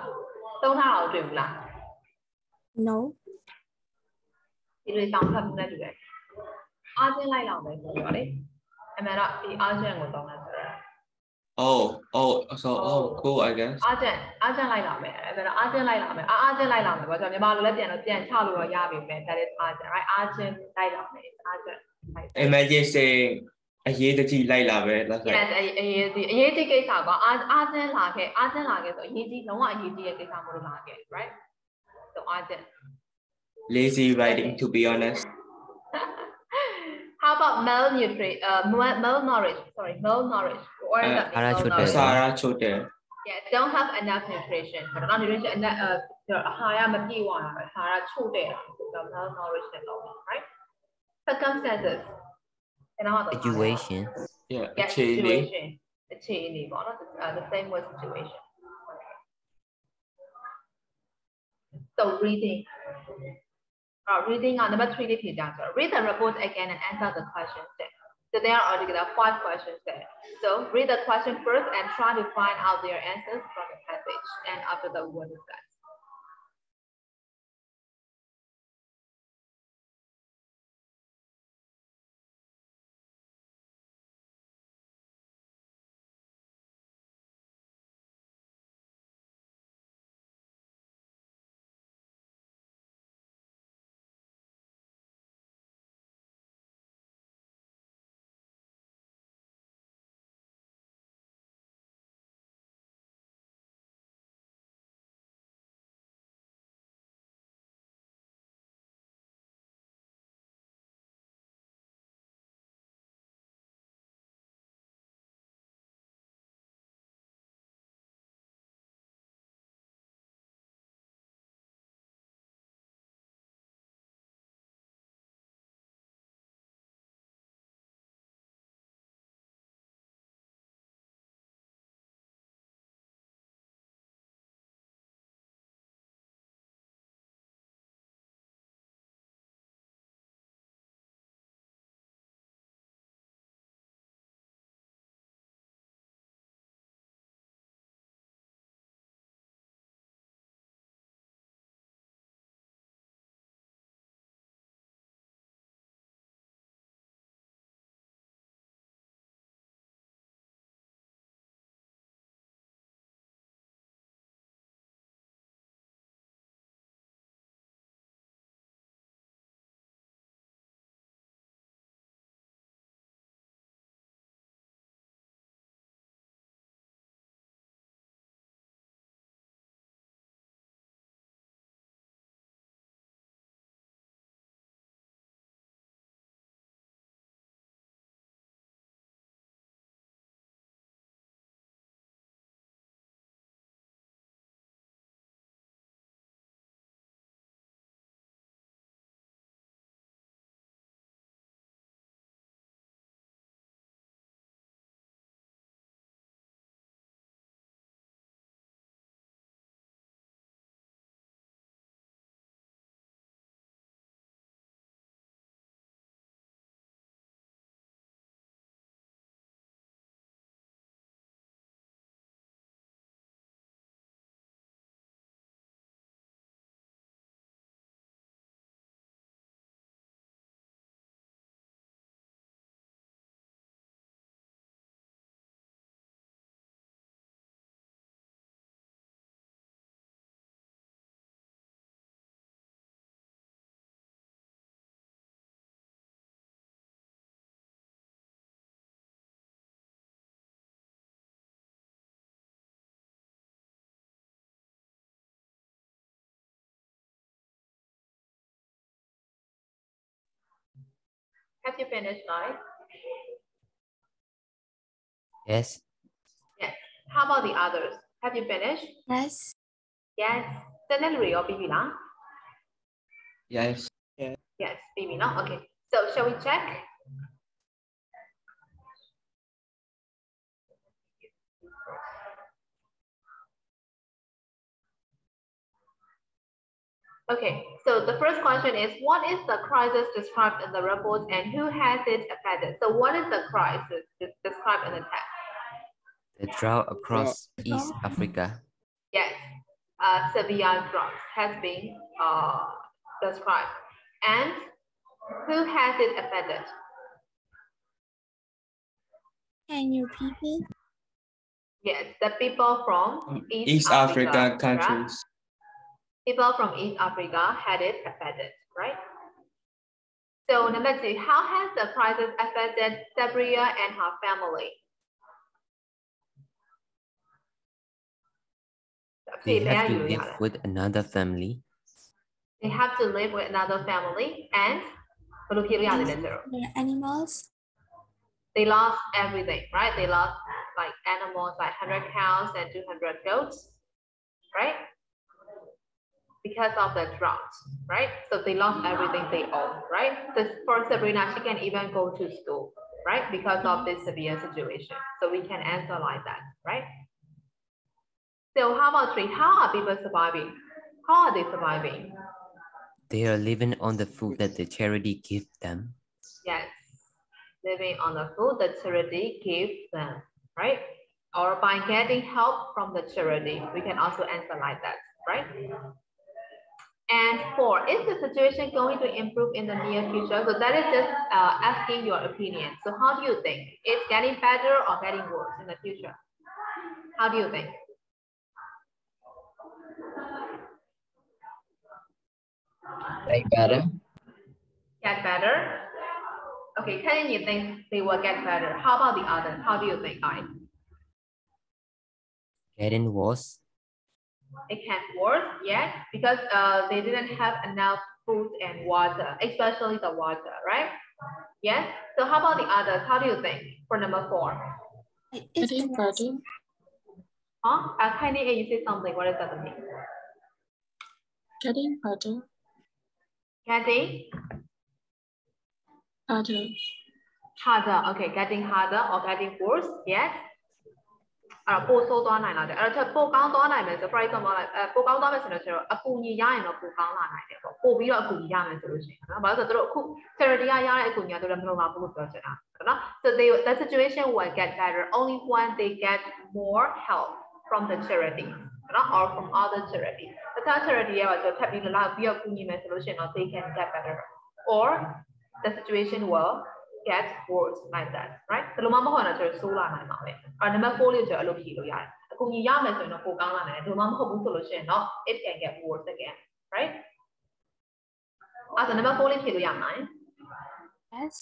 သုံးထားတာကိုတွေ့ဘူးလား No ဒီလိုတောင်းဖတ်မှုနဲ့တူတယ် urgent လိုက်လောက်ပဲဆိုတော့လေအမှန်တော့ဒီ urgent ကိုသုံးတာဆိုတော့ cool I guess urgent လိုက်လောက်မယ်အဲ့ဒါ urgent လိုက်လောက်မယ် urgent လိုက်လောက်မယ်ဘာကြောင့်မြန်မာလိုလည်းပြန်ချလို့ရပြီပဲ that is urgent right urgent လိုက်လောက်မယ် urgent emergency အရေးတကြီးလိုက်လာပဲ that's right အရေးကြီးကိစ္စက urgent လာခဲ့ဆိုအရေးကြီးလုံးဝအရေးကြီးတဲ့ကိစ္စမလို့လာခဲ့ right so urgent lazy writing to be honest How about malnourished or yeah don't have enough nutrition ဘာလို့ nutrition အာဟာရမပြည့်ဝတာပဲအာဟာရချို့တဲ့တာဆိုတော့ malnourished လို့ right circumstances situationအခြေအနေပေါ့နော် the same word situation so reading reading on number 3 လေးဖြေကြဆို read the report again and answer the questions there so there are altogether 5 questions there so read the question first and try to find out their answers from the passage and after the word discussed Have you finished, guys? Yes. Yes. How about the others? Have you finished? Yes. Yes. Scenario or BB now? Yes. Yes, BB now. Okay. So shall we check? Okay, so the first question is, what is the crisis described in the report and who has it affected? So what is the crisis described in the text? The drought across East Africa. Yes, severe drought has been described. And who has it affected? Can you repeat? Yes, the people from East Africa countries. People from East Africa had it affected, right? So number 2, how has the crisis affected Sabria and her family? They have to live with another family. They have to live with another family and Their animals. They lost everything, right? They lost like animals like 100 cows and 200 goats, right? Because of the drought, right? So they lost everything they own, right? So for Sabrina, she can even go to school, right? Because of this severe situation. So we can answer like that, right? So how about 3? How are people surviving? How are they surviving? They are living on the food that the charity gives them. Yes, living on the food that charity gives them, right? Or by getting help from the charity. We can also answer like that, right? And 4, is the situation going to improve in the near future? So that is just asking your opinion. So how do you think? It's getting better or getting worse in the future? How do you think? Like better. Get better? Okay, Kenny, you think they will get better. How about the others? How do you think, guys? Getting worse. It can worse, yes, because they didn't have enough food and water, especially the water, right? Yes. So how about the others? How do you think for number 4? Getting better. Huh? Kenny, you say something. What does that mean? Getting better. Getting harder. Harder. Okay, getting harder or getting worse. Yes. ပိုဆိုးသွားနိုင်လားတဲ့အဲ့တော့ပိုကောင်းသွားနိုင်မယ်ဆို for example ပိုကောင်းသွားမယ်ဆိုတော့အကူအညီရရင်တော့ပိုကောင်းလာနိုင်တယ်ပေါ့ပို့ပြီးတော့အကူအညီရမယ်ဆိုလို့ရှိရင်နော်ဘာလို့ဆိုတော့သူတို့အခု charity ရတဲ့အကူအညီကသူတို့မလုံလောက်ဘူးလို့ပြောချင်တာနော် so the situation will get better only when they get more help from the charity နော် or from other charity တခြား charity ရဲ့ပါဆိုထပ်ပြီးလောက်ပြီးတော့ကူညီမယ်ဆိုလို့ရှိရင်တော့ they can get better or the situation will get worse like that, right? ဘယ်လိုမှမဟုတ်တော့ကျွန်တော်ဆိုးလာနိုင်ပါပဲ။ number 4လေးကျွန်တော်အဲ့လိုဖြေလို့ရတယ်။အကူကြီးရမယ်ဆိုရင်တော့ပိုကောင်းလာနိုင်တယ်။ဘယ်လိုမှမဟုတ်ဘူးဆိုလို့ရှိရင်တော့ it can get worse again, right? အဲ့ဒါ number 4လေးဖြေလို့ရမလား Yes.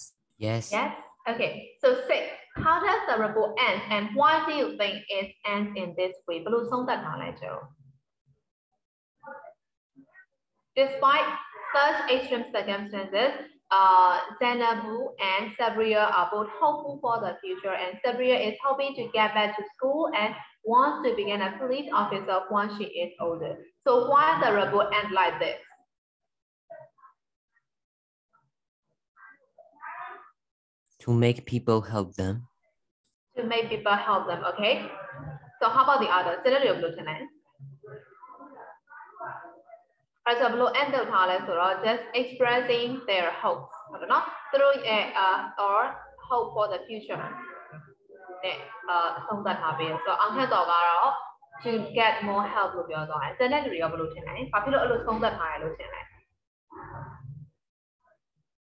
Yes. Yes. Okay. So 6. How does the report end and why do you think it ends in this way? ဘယ်လိုဆုံးသက်ထားလဲကျွန်တော် Despite such extreme circumstances, Zainabu and Sabria are both hopeful for the future, and Sabria is hoping to get back to school and wants to begin a police officer once she is older. So why the report end like this? To make people help them. To make people help them, okay? So how about the others? So below end of just expressing their hopes, through or hope for the future. So to get more help with your life.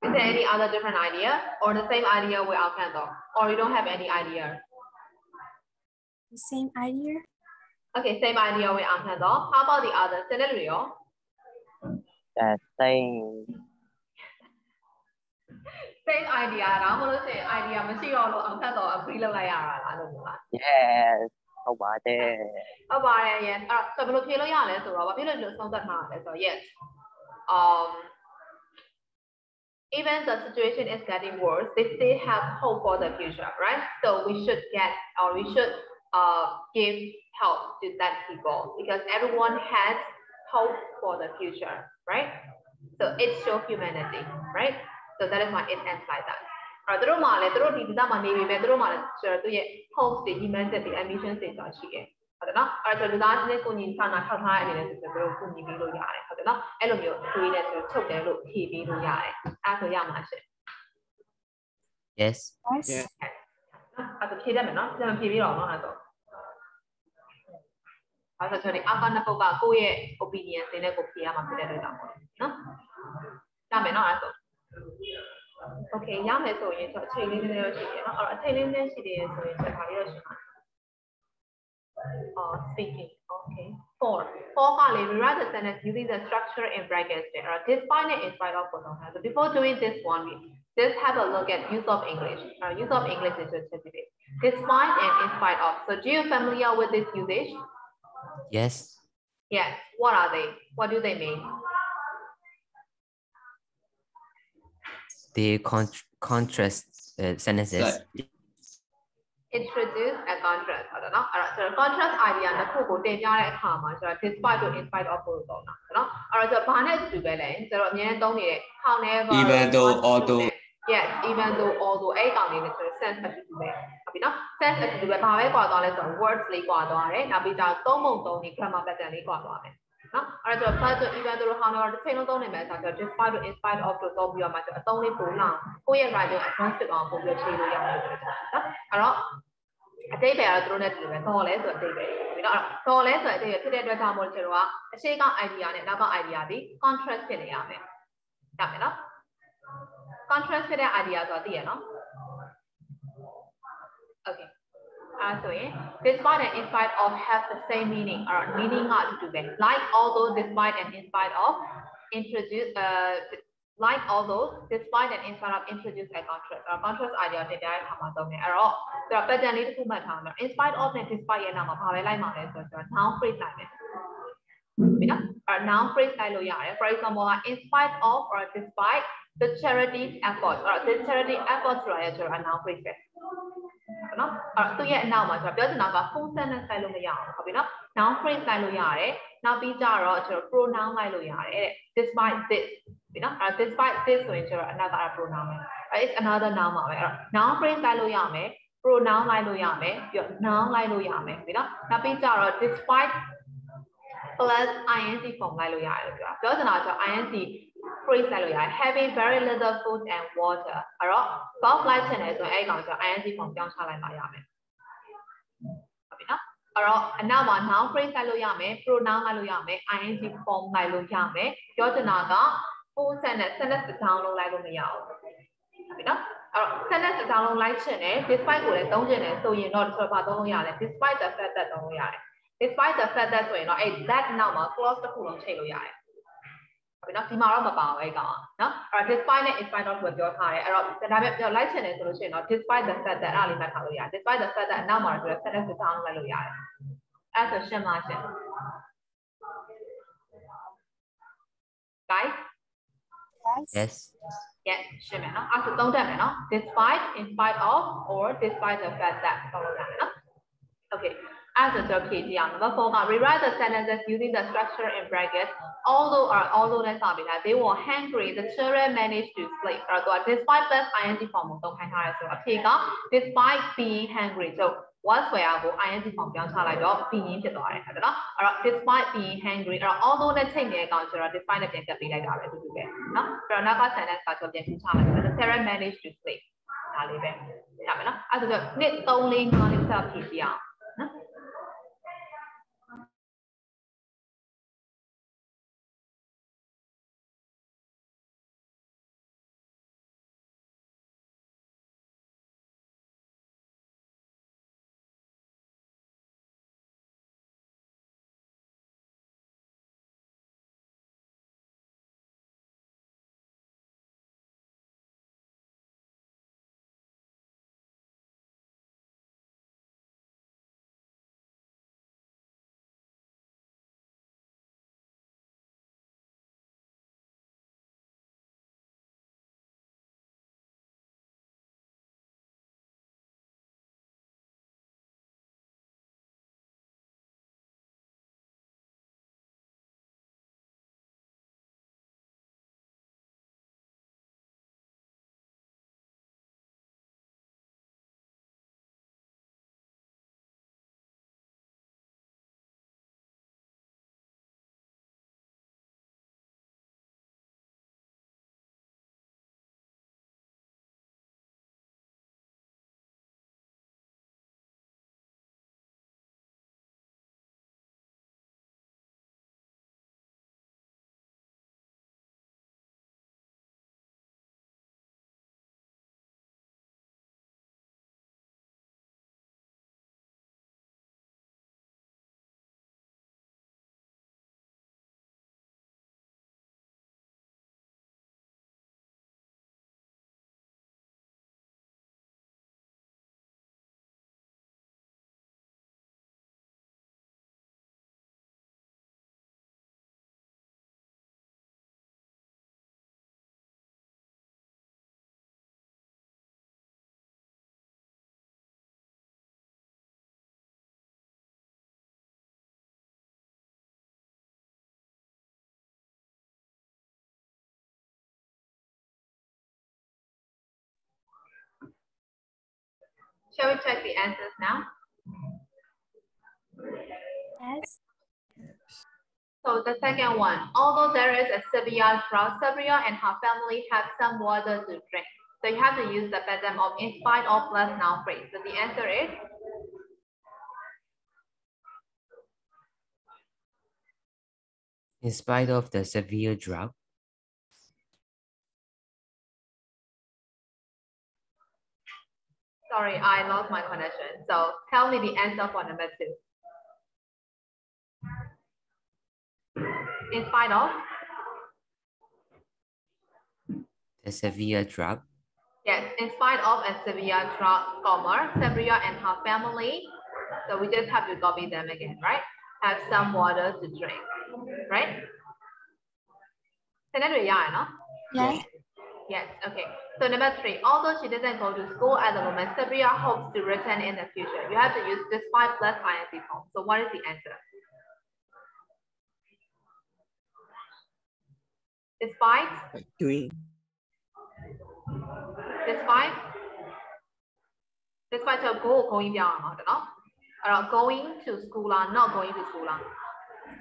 Is there any other different idea or the same idea with our candle? Or you don't have any idea? The same idea? Okay, same idea with our candle. How about the other scenario? Same idea တော့မလို့ရှိရင် idea မရှိတော့လို့အောင်ဖတ်တော့ agree လုပ်လိုက်ရတာလားလို့ပြောလား Yes ဟုတ်ပါတယ်ဟုတ်ပါတယ် yes အဲ့တော့ဘယ်လိုဖြေလို့ရလဲဆိုတော့ဘာဖြစ်လို့ဒီလိုဆုံးသက်ထားရလဲဆိုတော့ yes even the situation is getting worse, they still have hope for the future, right? So we should give help to that people because everyone has hope for the future, right? So it shows humanity, right? So that is why it ends like that. အဲ့တော့တို့မှလည်းတို့ဒီဒေသမှာနေပြီပဲတို့မှလည်းဆိုတော့သူရဲ့ hope တွေ humanity တွေ ambition တွေဆိုတာရှိတယ်ဟုတ်တယ်နော်အဲ့တော့လူသားချင်းကိုညီစာနာထောက်ထားတဲ့အနေနဲ့ဆိုတော့တို့ကိုညီပြီးလို့ရတယ်ဟုတ်တယ်နော်အဲ့လိုမျိုးကိုကြီးနဲ့ဆိုချုပ်တယ်လို့ဖြေပြီးလို့ရတယ်အဲ့ဆိုရမှာရှင် Yes အဲ့ဒါဖြေတတ်မယ်နော်ကျွန်တော်ဖြေပြီးတော့နော်အဲ့တော့အဲ့ဆိုကျွန်တော်အောက်ကနှစ်ပုတ်ကကိုယ့်ရဲ့ opinion တွေနဲ့ကိုဖြေရမှာဖြစ်တဲ့အတွက်ကြောင့်ပေါ့နော်ရမယ်နော်အဲ့ဆိုOkay, ရမယ်ဆိုရင်တော့အချိန်လေးနည်းနည်းတော့ရှိတယ်เนาะအဲ့တော့အချိန်လေးနည်းနည်းရှိတယ်ဆိုရင်ကျွန်တော်လေးတော့ရှိမှာspeaking okay for ကလေ rewrite the sentence using the structure in brackets there or despite and in spite of ပေါ့နော် so before doing this one we just have a look at use of English use of English is just today despite and in spite of so do you familiar with this usage yes what are they what do they mean the contrast sentences introduce a contrast ဟုတ်တယ်နော်အဲ့တော့ contrast idea တစ်ခုကိုတင်ပြတဲ့အခါမှာဆိုတော့ despite တို့ in spite of တို့သုံးတာနော်အဲ့တော့ဘာနဲ့တူပဲလဲဆိုတော့အများသုံးနေတဲ့ however even though although yes even though although အဲ့ကောင်လေးနဲ့ဆိုတော့ sense အတူတူပဲဟုတ်ပြီနော် sense အတူတူပဲဘာပဲကွာသွားလဲဆိုတော့ words လေးကွာသွားတယ်နောက်ပြီးတော့သုံးပုံသုံးနေ grammar pattern လေးကွာသွားတယ်နော်အဲ့တော့ but even though however တစ်ချိန်လုံးသုံးနေမယ်ဆိုတော့ despite တို့ in spite of တို့သုံးပြီးတော့မှဆိုအသုံးလေးပို့လာကိုယ့်ရဲ့ writing advanced ဖြစ်အောင်ပို့ပြီးချိန်လို့ရတယ်ဆိုတော့နော်အဲ့တော့အတိတ်ပဲကတော့သူတို့နဲ့တူတယ်တော်လဲဆိုအတိတ်ပဲပြီးတော့တော်လဲဆိုအတိတ်ပဲဖြစ်တဲ့အတွက်ကြောင့်မို့ကျွန်တော်ကအရှိက idea နဲ့နောက်က idea ဒီ contrast ဖြစ်နေရမယ်ရမယ်နော် contrast ဖြစ်တဲ့ idea ဆိုတာသိရနော် okay so despite and in spite of have the same meaning or meaning ကအတူတူပဲ like although despite and in spite of introduce like although despite and in spite of introduce a contrast idea တင်ပြတဲ့အခါမှာသုံးတယ်အဲ့တော့ဆိုတော့ pattern လေးတစ်ခုမှတ်ထားမယ် in spite of နဲ့ despite ရဲ့နောက်မှာဘာပဲလိုက်မှာလဲဆိုတော့ noun phrase လိုက်မယ်ပြီနော်အဲ့ noun phrase လိုက်လို့ရတယ် for example in spite of or despite the charity's efforts or the charity efforts ဆိုတာရဲ့ကျွန်တော် noun phrase ပဲနော်အဲ့သူရဲ့အနောက်မှာကျွန်တော်ပြောချင်တာက full sentence လိုက်လို့မရအောင်ဟုတ်ပြီနော် noun phrase လိုက်လို့ရတယ်နောက်ပြီးကြတော့ကျွန်တော် pronoun လိုက်လို့ရတယ် despite this ပြီနော်အဲ့ despite this ဆိုရင်ကျွန်တော်အနောက်က pronoun ပဲ it's another noun ပါပဲအဲ့တော့ noun phrase လိုက်လို့ရမယ် pronoun လိုက်လို့ရမယ်ပြီးတော့ noun လိုက်လို့ရမယ်ပြီနော်နောက်ပြီးကြတော့ despite plus ing form လိုက်လို့ရတယ်ပြောချင်တာက ing phrase လိုက်လို့ရတယ် having very little food and water အဲ့တော့ verb လိုက်ချင်တယ်ဆိုရင်အဲ့ကောင်ကျ ing form ပြောင်းချလိုက်မှရမယ်ဟုတ်ပြီနော်အဲ့တော့အနောက်မှာ noun phrase လိုက်လို့ရမယ် pronoun လိုက်လို့ရမယ် ing form လိုက်လို့ရမယ်ပြောချင်တာက full sentence တစ်ထောင်လုံးလိုက်လို့မရဘူးဟုတ်ပြီနော်အဲ့တော့ sentence တစ်ထောင်လုံးလိုက်ချင်တယ် despite ကိုလည်းသုံးချင်တယ်ဆိုရင်တော့ဘာသုံးလို့ရလဲ despite the fact that သုံးလို့ရတယ် despite the fact that ဆိုရင်တော့အဲ့ that နောက်မှာ clause တစ်ခုလုံးချိန်လို့ရတယ်ဟုတ်ပြီနော်ဒီမှာတော့မပါဘူးအဲ့ကောင်နော်အဲ့တော့ despite နဲ့ in spite of ကိုပြောထားတယ်အဲ့တော့ဒါပေမဲ့ကျွန်တော်လိုက်ချင်တယ်ဆိုလို့ရှိရင်တော့ despite the fact that အဲ့လေးမှတ်ထားလို့ရတယ် despite the fact that နောက်မှာဆိုတော့ sentence တစ်ထောင်လုံးလိုက်လို့ရတယ်အဲ့ဆိုရှင်းပါရှင်း guys yesရှင်းမယ်နော်အဲ့ဆိုသုံးတတ်မယ်နော် despite in spite of or despite the fact that သုံးလို့ရတယ်နော် okay as a PreiG number 4 rewrite the sentences using the structure in brackets although နဲ့စပြီးတာ they were hungry the children managed to sleep အဲ့တော့ despite plus ing form ကိုသုံးခိုင်းထားရဲဆိုတော့အဖြေက despite being hungry so was where ကို ing form ပြောင်းချလိုက်တော့ being ဖြစ်သွားတယ်ဟုတ်တယ်နော်အဲ့တော့ despite being hungry အဲ့တော့ although နဲ့ချိန်နေတဲ့အကောင်ဆိုတော့ despite နဲ့ပြန်ကပ်ပေးလိုက်တာပဲတူတူပဲနော်အဲ့တော့နောက်က sentence ကဆိုပြန်ဖြေချလိုက်တော့ the children managed to sleep ဒါလေးပဲရမယ်နော်အဲ့ဒါဆိုတော့2 3 4 5လေးစဖြေပြအောင်နော် Shall we check the answers now? Yes. So the second one, although there is a severe drought, Sabria and her family have some water to drink. So you have to use the pattern of in spite of plus noun phrase. So the answer is In spite of the severe drought. Sorry, I lost my connection. So tell me the answer for number 2. In spite of? The severe drought. Yes, in spite of a severe drought, Sabria and her family, so we just have to copy them again, right? Have some water to drink, right? Yes. Yes, okay. So number 3, although she doesn't go to school at the moment, Sabria hopes to return in the future. You have to use despite plus ing form. So what is the answer? Despite? Doing. Despite? Despite to go going down, going to school, not going to school.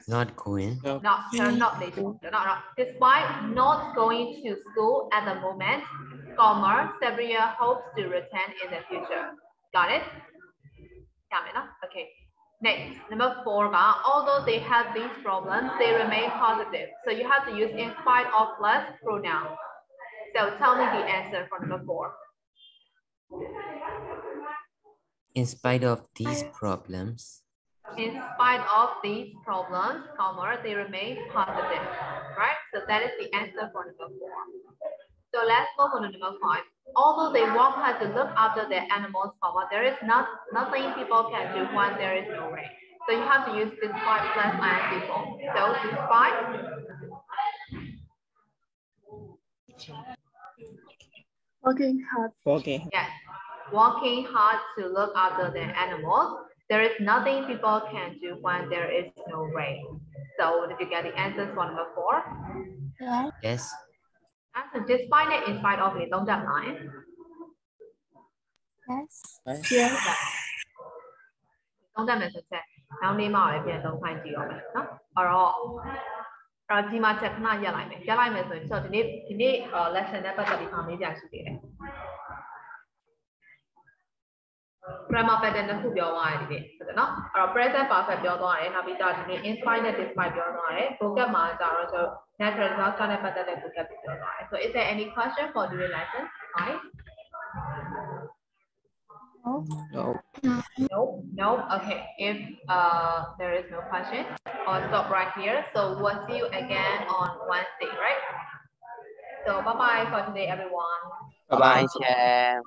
Not going. Despite not going to school at the moment, Sabria hopes to return in the future. Got it? Okay. Next, number 4, although they have these problems, they remain positive. So you have to use in spite of plus pronoun. So tell me the answer for number 4. In spite of these problems. In spite of these problems, they remain positive, right? So that is the answer for number 4. So let's move on to number 5. Although they work hard to look after their animals, there is nothing people can do when there is no rain. So you have to use despite plus ing form. So despite. Working hard. Okay. Yes. Working hard to look after their animals. There is nothing people can do when there is no rain. So did you get the answers for number 4? Yes. Yes. And so despite it, in spite of it, don't that line? Yes. Yes. သုံးသပ်မယ်ဆိုချက်နောက်နေ့မှလည်းပြန်သုံးခိုင်းကြည့်ရမယ်နော်အဲ့တော့ဒီမှာချက်ခဏရက်လိုက်မယ်ရက်လိုက်မယ်ဆိုရင်ဒီနေ့ lesson နဲ့ပတ်သက်ပြီးမေးကြရှိသေးတယ် grammar pattern တစ်ခုပြောသွားတယ်ဒီနေ့ဟုတ်တယ်နော်အဲ့တော့ present perfect ပြောသွားတယ်နောက်ပြီးတော့ဒီနေ့ in spite နဲ့ despite ပြောသွားတယ် vocab မှာကျတော့ကျွန်တော် natural disaster နဲ့ပတ်သက်တဲ့ vocab ပြောသွားတယ် so is there any question for today's lesson? Right? No. Okay. If there is no question, I'll stop right here. So we'll see you again on Wednesday, right? So bye bye for today, everyone. Bye bye, Chef.